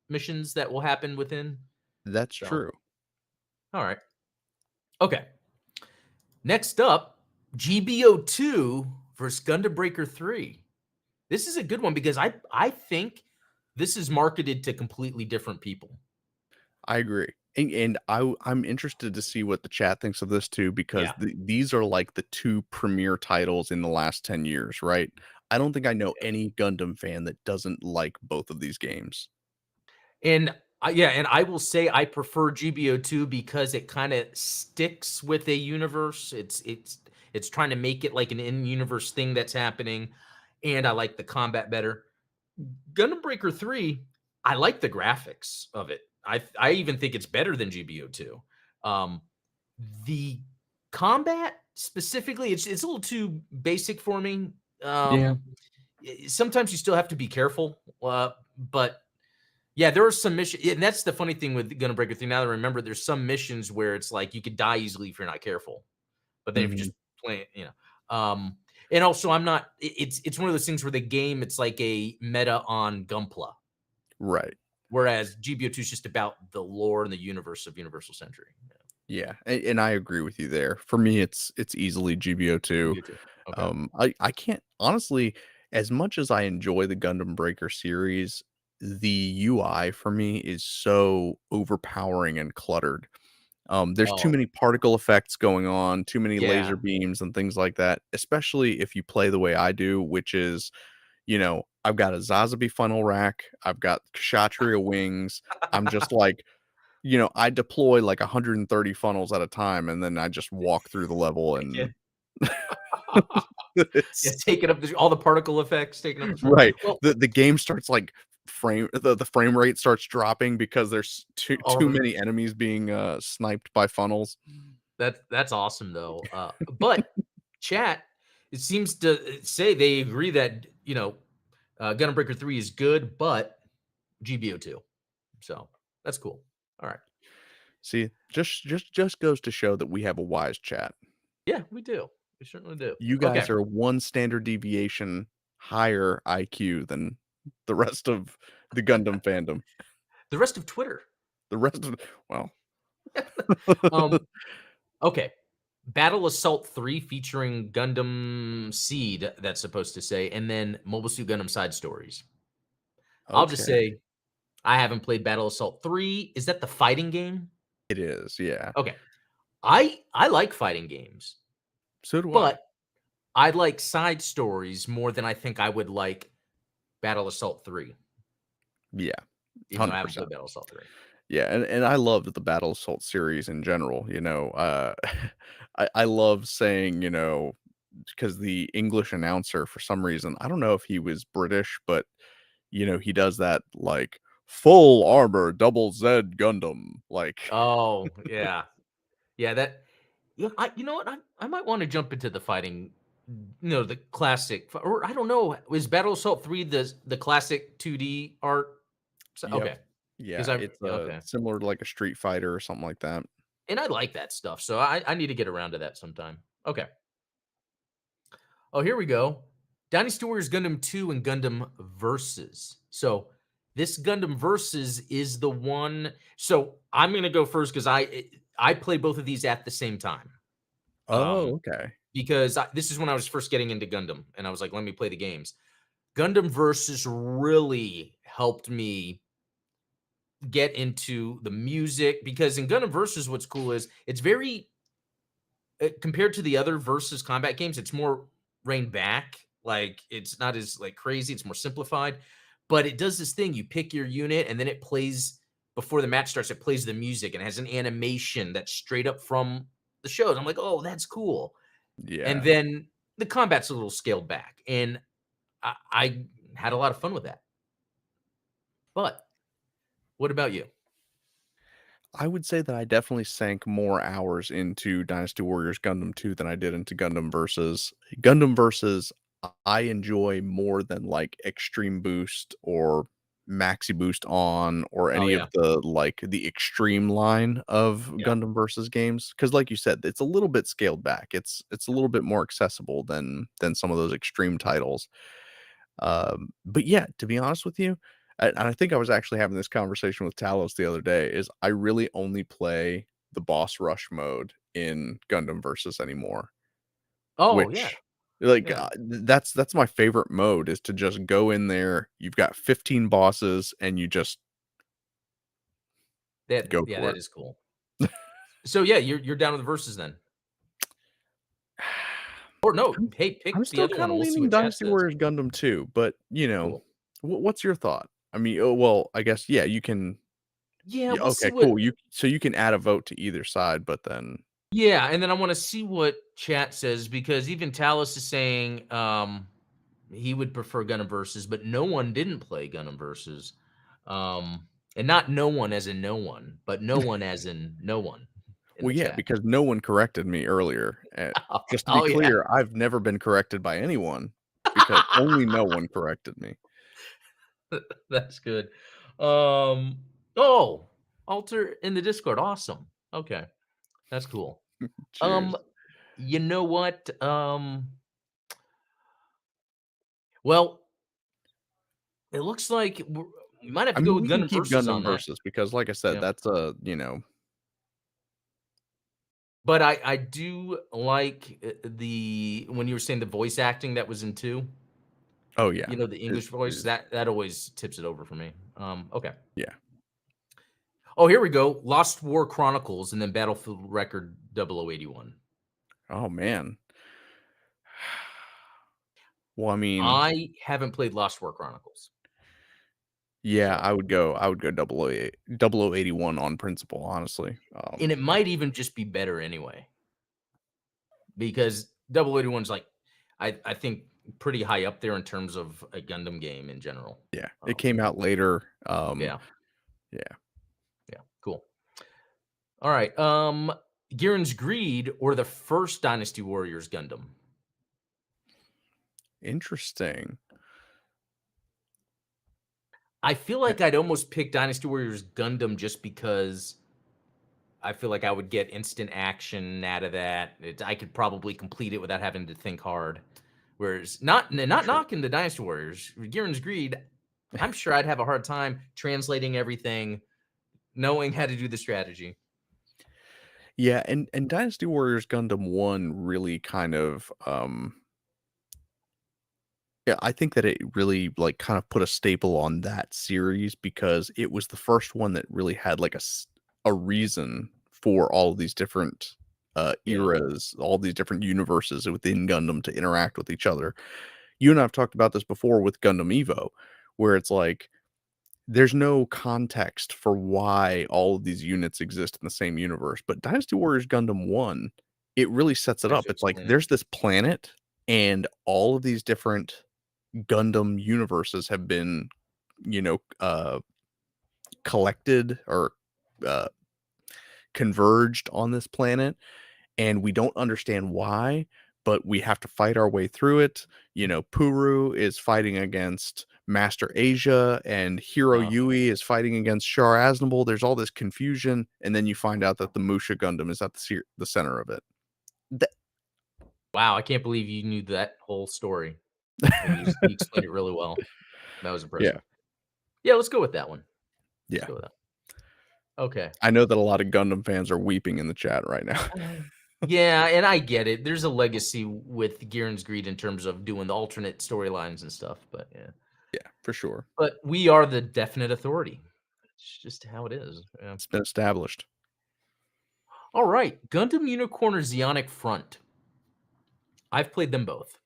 missions that will happen within. That's So, true. all right. Okay. Next up, GBO2 versus Gundam Breaker 3. This is a good one because I think this is marketed to completely different people. I agree. I'm interested to see what the chat thinks of this too, because Yeah. these are like the two premier titles in the last 10 years, right? I don't think I know any Gundam fan that doesn't like both of these games. And yeah, and I will say I prefer GBO2 because it kind of sticks with a universe. It's trying to make it like an in-universe thing that's happening, and I like the combat better. Gundam Breaker 3, I like the graphics of it. I even think it's better than GBO2. Um, the combat specifically, it's a little too basic for me. Yeah. Sometimes you still have to be careful, but yeah, there are some missions, and that's the funny thing with Gundam Breaker 3. Now that I remember, there's some missions where it's like you could die easily if you're not careful. But then if you Mhm. just play it, and also I'm not. It's one of those things where the game it's like a meta on Gunpla, Right. whereas GBO2 is just about the lore and the universe of Universal Century. Yeah, and I agree with you there. For me, it's easily GBO2. GBO2. Okay. I can't honestly, as much as I enjoy the Gundam Breaker series, the UI for me is so overpowering and cluttered. There's too Oh many particle effects going on, too many yeah. laser beams and things like that, especially if you play the way I do, which is, I've got a Zazabi funnel rack, I've got Kshatriya wings. I'm just like, I deploy like 130 funnels at a time, and then I just walk through the level Yeah. and Yeah, it's taking up all the particle effects, taking up the frame. right. Well, The game starts like the frame rate starts dropping because there's too all the many enemies being sniped by funnels. that's awesome though. But chat, it seems to say they agree that Gunner Breaker 3 is good, but GBO2. So that's cool. All right. See, just goes to show that we have a wise chat. Yeah, we do. We certainly do. You Okay. guys are one standard deviation higher IQ than the rest of the Gundam fandom. The rest of Twitter. The rest of well, Um, okay. Battle Assault 3 featuring Gundam Seed, that's supposed to say, and then Mobile Suit Gundam side stories. I'll just okay. say I haven't played Battle Assault 3. Is that the fighting game? It is, yeah. Okay. I like fighting games, So do I. but I like side stories more than I think I would like Battle Assault 3, Yeah, even though I haven't 100%. played Battle Assault 3. Yeah, and I love the Battle Assault series in general, I love saying, because the English announcer, for some reason, I don't know if he was British, but, he does that, like, "Full armor double Z Gundam," like Oh, yeah. Yeah, you know what? I might wanna jump into the fighting, the classic or I don't know, is Battle Assault 3 the classic 2D art? So Yep. okay, Yeah, because I it's, okay. similar to, like, a Street Fighter or something like that. And I like that stuff, so I need to get around to that sometime. Okay. Oh, here we go. Dynasty Warriors Gundam 2 and Gundam Versus. So this Gundam Versus is the one. So I'm gonna go first because I play both of these at the same time. Oh, okay. Because this is when I was first getting into Gundam, and I was like, let me play the games. Gundam Versus really helped me get into the music because in Gundam Versus, what's cool is it's very compared to the other versus combat games, it's more reined back. Like it's not as like crazy. It's more simplified, but it does this thing. You pick your unit, and then it plays before the match starts. It plays the music and it has an animation that's straight up from the shows. I'm like, oh, that's cool. And Yeah. then the combat's a little scaled back, and I had a lot of fun with that. But what about you? I would say that I definitely sank more hours into Dynasty Warriors Gundam 2 than I did into Gundam Versus. Gundam Versus, I enjoy more than like Extreme Boost or Maxi Boost on or Oh any yeah, of the like the extreme line of yeah. Gundam versus games because like you said, it's a little bit scaled back. It's a little bit more accessible than some of those extreme titles. But yeah, to be honest with you, and I think I was actually having this conversation with Talos the other day, is I really only play the boss rush mode in Gundam Versus anymore, Oh yeah, which like yeah. that's my favorite mode is to just go in there. You've got 15 bosses and you just That go yeah, for that it. is cool. So yeah, you're down with the verses then. Or no, I'm hey, I'm pick the still other one kinda and we'll see leaning what chat Dynasty says. Warriors Gundam too, but, Cool. what's your thought? I mean, oh, well, I guess, yeah, you can Yeah, yeah, we'll see okay, what cool, you can add a vote to either side, but then yeah, and then I want to see what chat says because even Talus is saying he would prefer Gundam Versus, but no one didn't play Gundam Versus. And not no one as in no one, but no one as in no one in well, the yeah, chat. because no one corrected me earlier, just to be Oh yeah, clear, I've never been corrected by anyone because only no one corrected me. that's good. Um, oh, Alter in the Discord, awesome. Okay, that's cool. Um, Cheers. you know what? Well, it looks like we might have I to go mean, with we can Gundam keep Versus Gundam on that. Versus because, like I said, Yeah. that's a. But I do like the when you were saying the voice acting that was in 2, Oh, yeah. the It English voice, is that always tips it over for me. Okay. yeah. Oh, here we go. Lost War Chronicles and then Battlefield Record 0081. Oh, man. Well, I mean I haven't played Lost War Chronicles. yeah, So, I would go 0081 on principle, honestly. and it might even just be better anyway because 0081's like I think pretty high up there in terms of a Gundam game in general. Yeah, it Um, came out later. yeah, Yeah, yeah, cool. All right. Gihren's Greed or the first Dynasty Warriors Gundam? interesting. I feel Eh, like I'd almost pick Dynasty Warriors Gundam just because I feel like I would get instant action out of that. I could probably complete it without having to think hard. Whereas not True. knocking the Dynasty Warriors, Gihren's Greed, I'm sure I'd have a hard time translating everything, knowing how to do the strategy. Yeah, and Dynasty Warriors Gundam 1 really kind of, yeah, I think that it really, like, kind of put a staple on that series because it was the first one that really had, like, a reason for all of these different, Yeah, eras, all these different universes within Gundam to interact with each other. You and I have talked about this before with Gundam Evo, where it's like there's no context for why all of these units exist in the same universe, but Dynasty Warriors Gundam 1, it really sets it I have up. to It's like explain it. there's this planet and all of these different Gundam universes have been, you know, collected or uh, converged on this planet, and we don't understand why, but we have to fight our way through it. Puru is fighting against Master Asia, and Hiro Uh, Yui is fighting against Char Aznable. There's all this confusion, and then you find out that the Musha Gundam is at the center of it. wow, I can't believe you knew that whole story. And you explained it really well. That was Yeah, impressive. Yeah, let's go with that one. Let's yeah. go with that. Okay. I know that a lot of Gundam fans are weeping in the chat right now. Yeah, and I get it. There's a legacy with Gihren's Greed in terms of doing the alternate storylines and stuff, but yeah. Yeah, for sure. But we are the definite authority. It's just how it is. Yeah. It's been established. All right, Gundam Unicorn or Zeonic Front. I've played them both.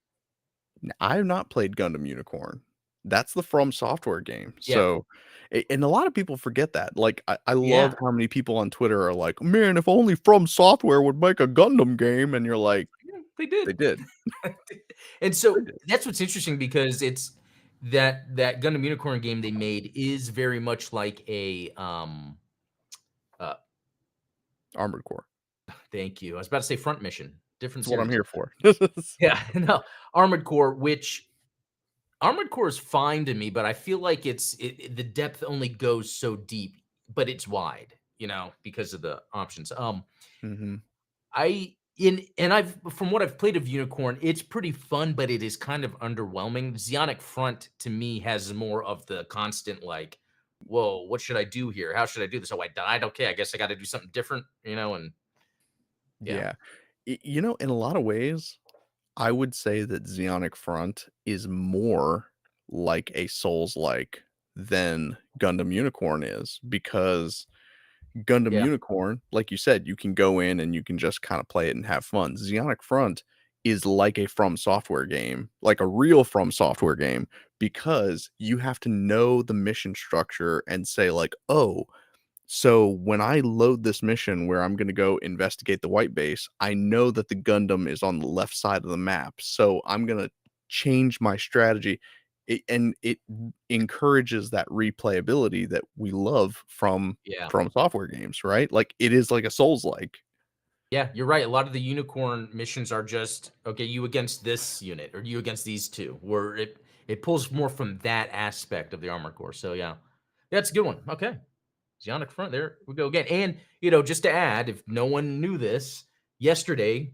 I have not played Gundam Unicorn. That's the From Software game. Yeah. So, and a lot of people forget that. Like, I love Yeah. how many people on Twitter are like, "Man, if only From Software would make a Gundam game," and you're like, Yeah, they did. "They did. And They so did." that's what's interesting because it's that Gundam Unicorn game they made is very much like a uh Armored Core. thank you. I was about to say Front Mission, different That's what I'm series. here for. Yeah, no, Armored Core, which Armored Core is fine to me, but I feel like the depth only goes so deep, but it's wide, because of the options. Mhm. I in and I've from what I've played of Unicorn, it's pretty fun, but it is kind of underwhelming. Zionic Front to me has more of the constant like, whoa, what should I do here? How should I do this? Oh, I died. Okay, I guess I got to do something different, and yeah, Yeah. In a lot of ways, I would say that Xeonic Front is more like a Souls-like than Gundam Unicorn is, because Gundam yeah, Unicorn, like you said, you can go in and you can just kinda play it and have fun. Xeonic Front is like a From Software game, like a real From Software game, because you have to know the mission structure and say like, "Oh, so when I load this mission where I'm gonna go investigate the white base, I know that the Gundam is on the left side of the map, so I'm gonna change my strategy." And it encourages that replayability that we love yeah. from software games, right? Like, it is like a Souls-like. Yeah, you're right. A lot of the unicorn missions are just okay, you against this unit or you against these two, where it pulls more from that aspect of the armor core. So yeah, that's a good one. Okay, Zionic Front. There we go again. And just to add, if no one knew this, yesterday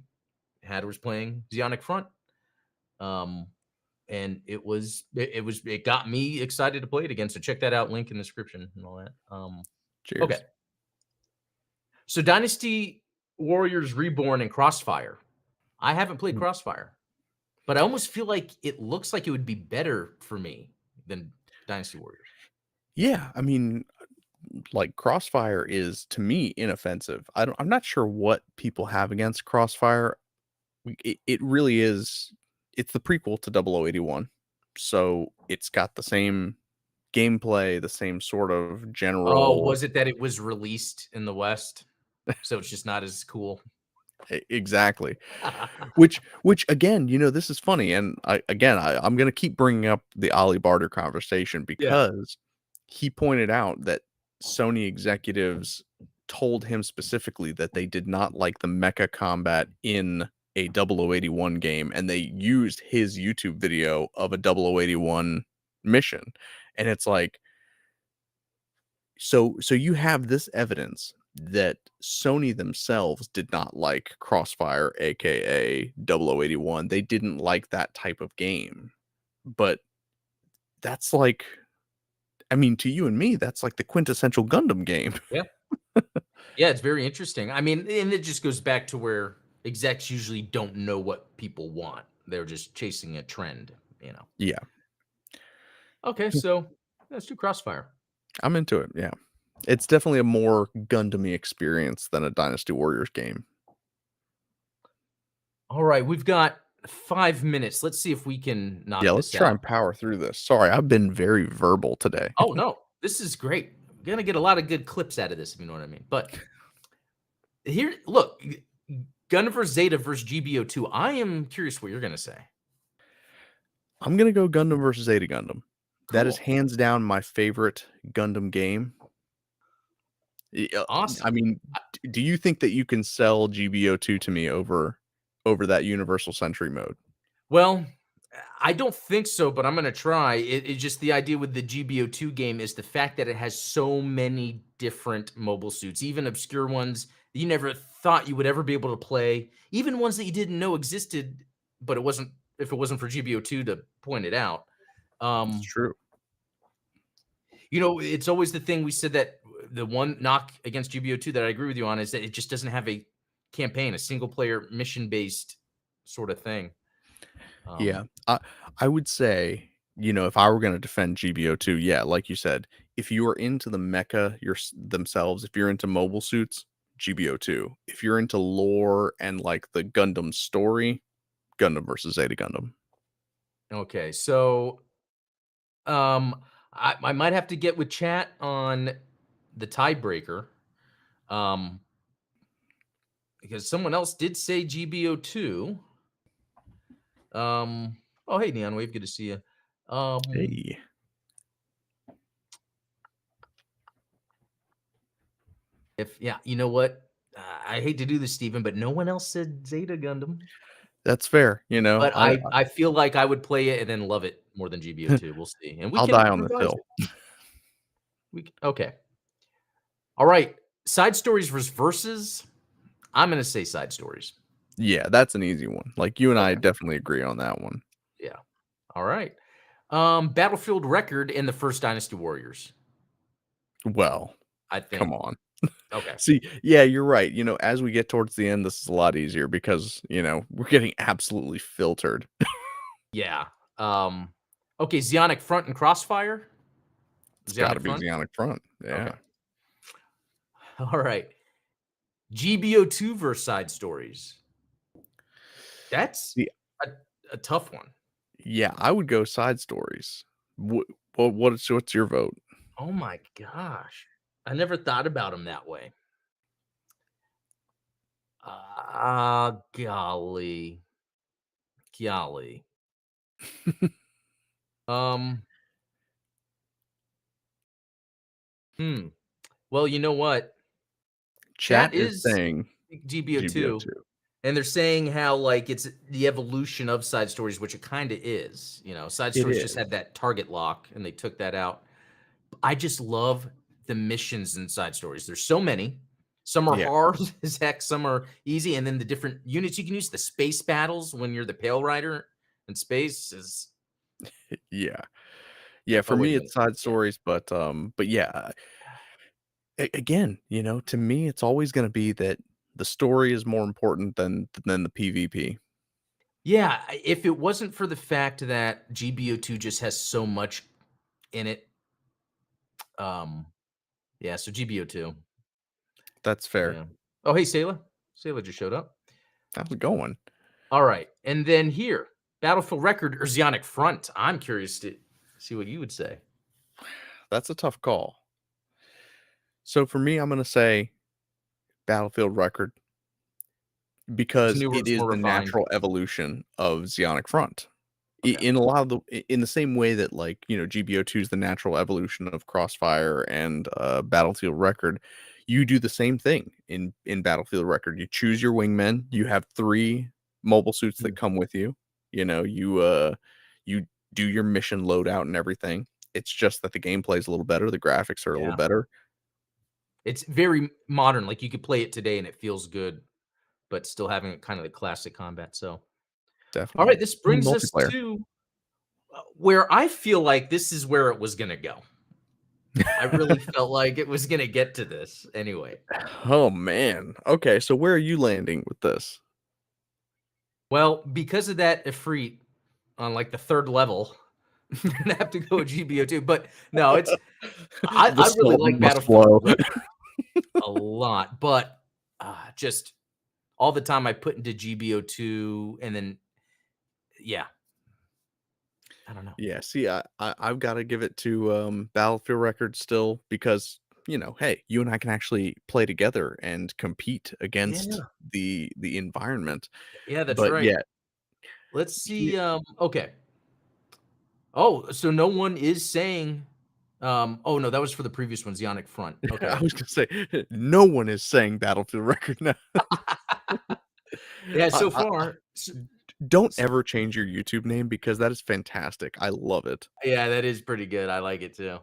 Hatter was playing Zionic Front, um, and it got me excited to play it again. So check that out. Link in the description and all that. Okay, Cheers. so Dynasty Warriors Reborn and Crossfire. I haven't played Mm, Crossfire, but I almost feel like it looks like it would be better for me than Dynasty Warriors. yeah, I mean, like, Crossfire is, to me, inoffensive. I'm not sure what people have against Crossfire. It really is. It's the prequel to 0081, so it's got the same gameplay, the same sort of Oh, general. was it that it was released in the West, so it's just not as cool? Exactly. Which again, this is funny, and I'm gonna keep bringing up the Ollie Barter conversation, Yeah. because he pointed out that Sony executives told him specifically that they did not like the mecha combat in a 0081 game, and they used his YouTube video of a 0081 mission. And it's like, so you have this evidence that Sony themselves did not like Crossfire, aka 0081. They didn't like that type of game. But that's like, I mean, to you and me, that's like the quintessential Gundam game. Yeah. Yeah, it's very interesting. I mean, and it just goes back to where execs usually don't know what people want. They're just chasing a trend. Yeah, Okay, so let's do Crossfire. I'm into it. Yeah. It's definitely a more Gundam-y experience than a Dynasty Warriors game. All right, we've got 5 minutes. Let's see if we can Yeah, knock let's this try out. and power through this. Sorry, I've been very verbal today. Oh, no. This is great. I'm gonna get a lot of good clips out of this, if you know what I mean. But here, look, Gunniver Zeta versus GBO2. I am curious what you're gonna say. I'm gonna go Gundam versus Zeta Gundam. That is Cool. hands down my favorite Gundam game. I Awesome. mean, do you think that you can sell GBO2 to me over that Universal Century mode? Well, I don't think so, but I'm gonna try. It's just the idea with the GBO2 game is the fact that it has so many different mobile suits, even obscure ones that you never thought you would ever be able to play, even ones that you didn't know existed, but it wasn't if it wasn't for GBO2 to point it out. It's Um, true. it's always the thing we said that the one knock against GBO2 that I agree with you on is that it just doesn't have a campaign, a single player mission based sort of thing. Yeah. Um, I would say, if I were gonna defend GBO2, yeah, like you said, if you are into the mecha themselves, if you're into mobile suits, GBO2. If you're into lore and like the Gundam story, Gundam versus Zeta Gundam. okay, so I might have to get with chat on the tiebreaker, um, because someone else did say GBO2. Oh, hey, Neon Wave, good to see you. Um, Hey. if yeah, you know what? I hate to do this, Steven, but no one else said Zeta Gundam. That's fair, you know, but I feel like I would play it and then love it more than GBO2. We'll see, and we I'll can die on this revise hill. it. Okay. All right. Side stories versus verses. I'm gonna say side stories. Yeah, that's an easy one. Like, you and I Okay. definitely agree on that one. Yeah. All right. Battlefield Record and the first Dynasty Warriors. Well, I come think. on. Okay. See, yeah, you're right. You know, as we get towards the end, this is a lot easier because, you know, we're getting absolutely filtered. Yeah. Okay. Zionic Front and Crossfire. It's gotta Zionic be Front. Zionic Front. Okay. Yeah. All right. GBO2 versus side stories. That's See, a, a tough one. yeah, I would go side stories. What's your vote? Oh my gosh. I never thought about him that way. Golly. Golly. Um, hmm. Well, you know what? Chat Chat is is saying GBO2, GBO2. and they're saying how, like, it's the evolution of side stories, which it kinda is, side It stories just is. had that target lock, and they took that out. I just love the missions in side stories. There's so many. Some are Yeah, hard as heck, some are easy, and then the different units you can use, the space battles when you're the Pale Rider in space is yeah. Yeah, oh, for wait a me, minute. it's side Yeah. stories, but yeah, again, you know, to me, it's always gonna be that the story is more important than the PvP. Yeah, if it wasn't for the fact that GBO2 just has so much in it, um, yeah, so GBO2. That's fair. Yeah. Oh, hey, Sayla. Sayla just showed up. How's it going? All right, and then here, Battlefield Record or Zionic Front. I'm curious to see what you would say. That's a tough call. So for me, I'm gonna say Battlefield Record It's because newer, it it's is more the refined. natural evolution of Zionic Front. Okay. In a lot of in the same way that, like, you know, GBO2 is the natural evolution of Crossfire and Battlefield Record, you do the same thing in Battlefield Record. You choose your wingmen. You have 3 mobile suits that Mm, come with you. You know, you do your mission loadout and everything. It's just that the gameplay is a little better. The graphics are a little yeah. better. It's very modern, like, you could play it today and it feels good, but still having kind of the classic combat, so all right, Definitely. this And the brings us multiplayer. to, where I feel like this is where it was gonna go. I really felt like it was gonna get to this anyway. Oh man. Okay, so where are you landing with this? Well, because of that Ifrit on, like, the 3rd level, I'm gonna have to go with GBO2, but no, it's I really like The Battlefield slow. Record a lot, but, just all the time I put into GBO2 and then yeah, I don't know. Yeah, see, I've gotta give it to, Battlefield Records still because, you know, hey, you and I can actually play together and compete against Yeah, the environment. yeah, that's But right. yeah, Let's he see, okay. Oh, so no one is saying, oh, no, that was for the previous one, Zionic Front, I okay. was gonna say, no one is saying Battlefield Record now. Yeah, I so I far don't s ever change your YouTube name because that is fantastic. I love it. yeah, that is pretty good, I like it too.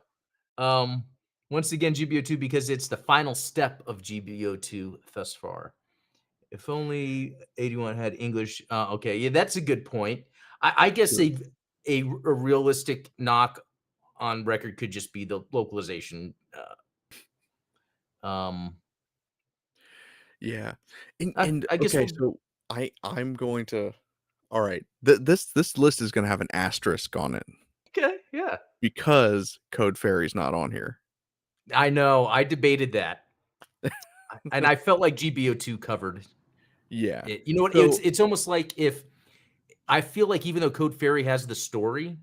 Um, once again, GBO2 because it's the final step of GBO2 thus far. If only 81 had English, okay, yeah, that's a good point. I guess True. a realistic knock on record could just be the localization, um, Yeah. And I guess okay, we'll so I'm going to all right. This list is gonna have an asterisk on it okay, yeah. because Code Fairy's not on here. I know, I debated that, and I felt like GBO2 covered Yeah. it. You know what? So It's almost like if I feel like even though Code Fairy has the story,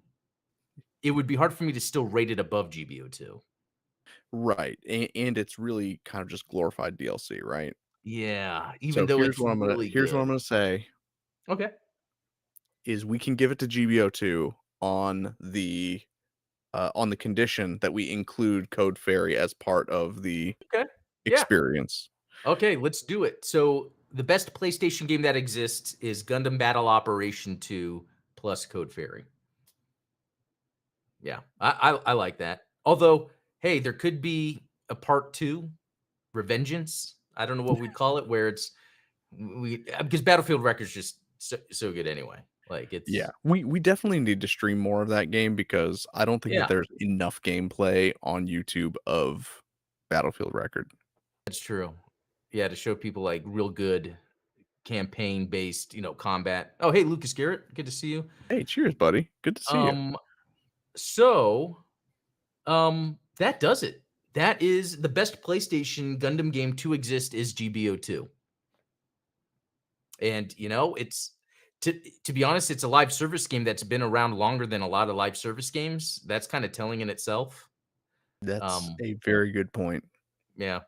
it would be hard for me to still rate it above GBO2. right, and it's really kind of just glorified DLC, right? Yeah, even So though it's really here's what I'm good. gonna say Okay, is we can give it to GBO2 on the condition that we include Code Fairy as part of the okay, yeah. experience. Okay, let's do it. So the best PlayStation game that exists is Gundam Battle Operation 2 plus Code Fairy. Yeah, I like that. Although, hey, there could be a part 2, Revengeance. I don't know what we'd call it, where it's we because Battlefield Records just so good anyway. Like Yeah, it's we definitely need to stream more of that game because I don't think that yeah, there's enough gameplay on YouTube of Battlefield Record. that's true. Yeah, to show people like real good campaign based, combat. Oh, hey, Lucas Garrett, good to see you. Hey, cheers, buddy. Good to see you. Um, so that does it. That is the best PlayStation Gundam game to exist is GBO2. And it's to be honest, it's a live service game that's been around longer than a lot of live service games. That's kind of telling in itself. That's Um, a very good point. yeah.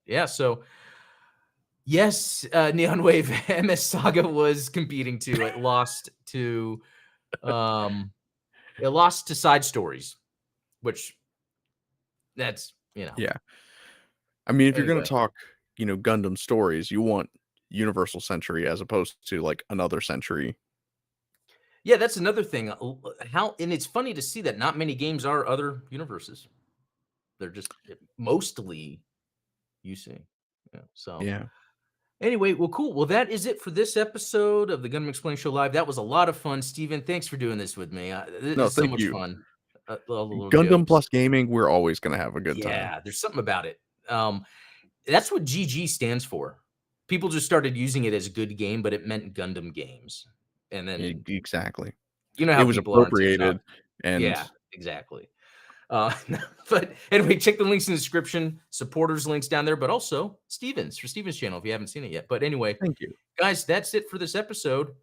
Yeah, so yes, Neon Wave MS Saga was competing too. Um it lost to Side Stories, which that's, Yeah. I mean, if you're gonna anyway. talk, Gundam stories, you want Universal Century as opposed to, like, another century. Yeah, that's another thing. How and it's funny to see that not many games are other universes. They're just mostly UC. Yeah. So Yeah. anyway, well, cool. Well, that is it for this episode of the Gunman Explain Show Live. That was a lot of fun, Steven. Thanks for doing this with me. This No, is so thank much you. fun. All the little Gundam jokes. plus gaming, we're always gonna have a good time. Yeah, there's something about it. Um, that's what GG stands for. People just started using it as good game, but it meant Gundam games. And then Exactly. you know It how was people are on TikTok. appropriated, and Yeah, exactly. But anyway, check the links in the description, supporters links down there, but also Steven's channel if you haven't seen it yet. But anyway, thank you. guys, that's it for this episode.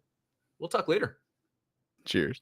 We'll talk later. Cheers.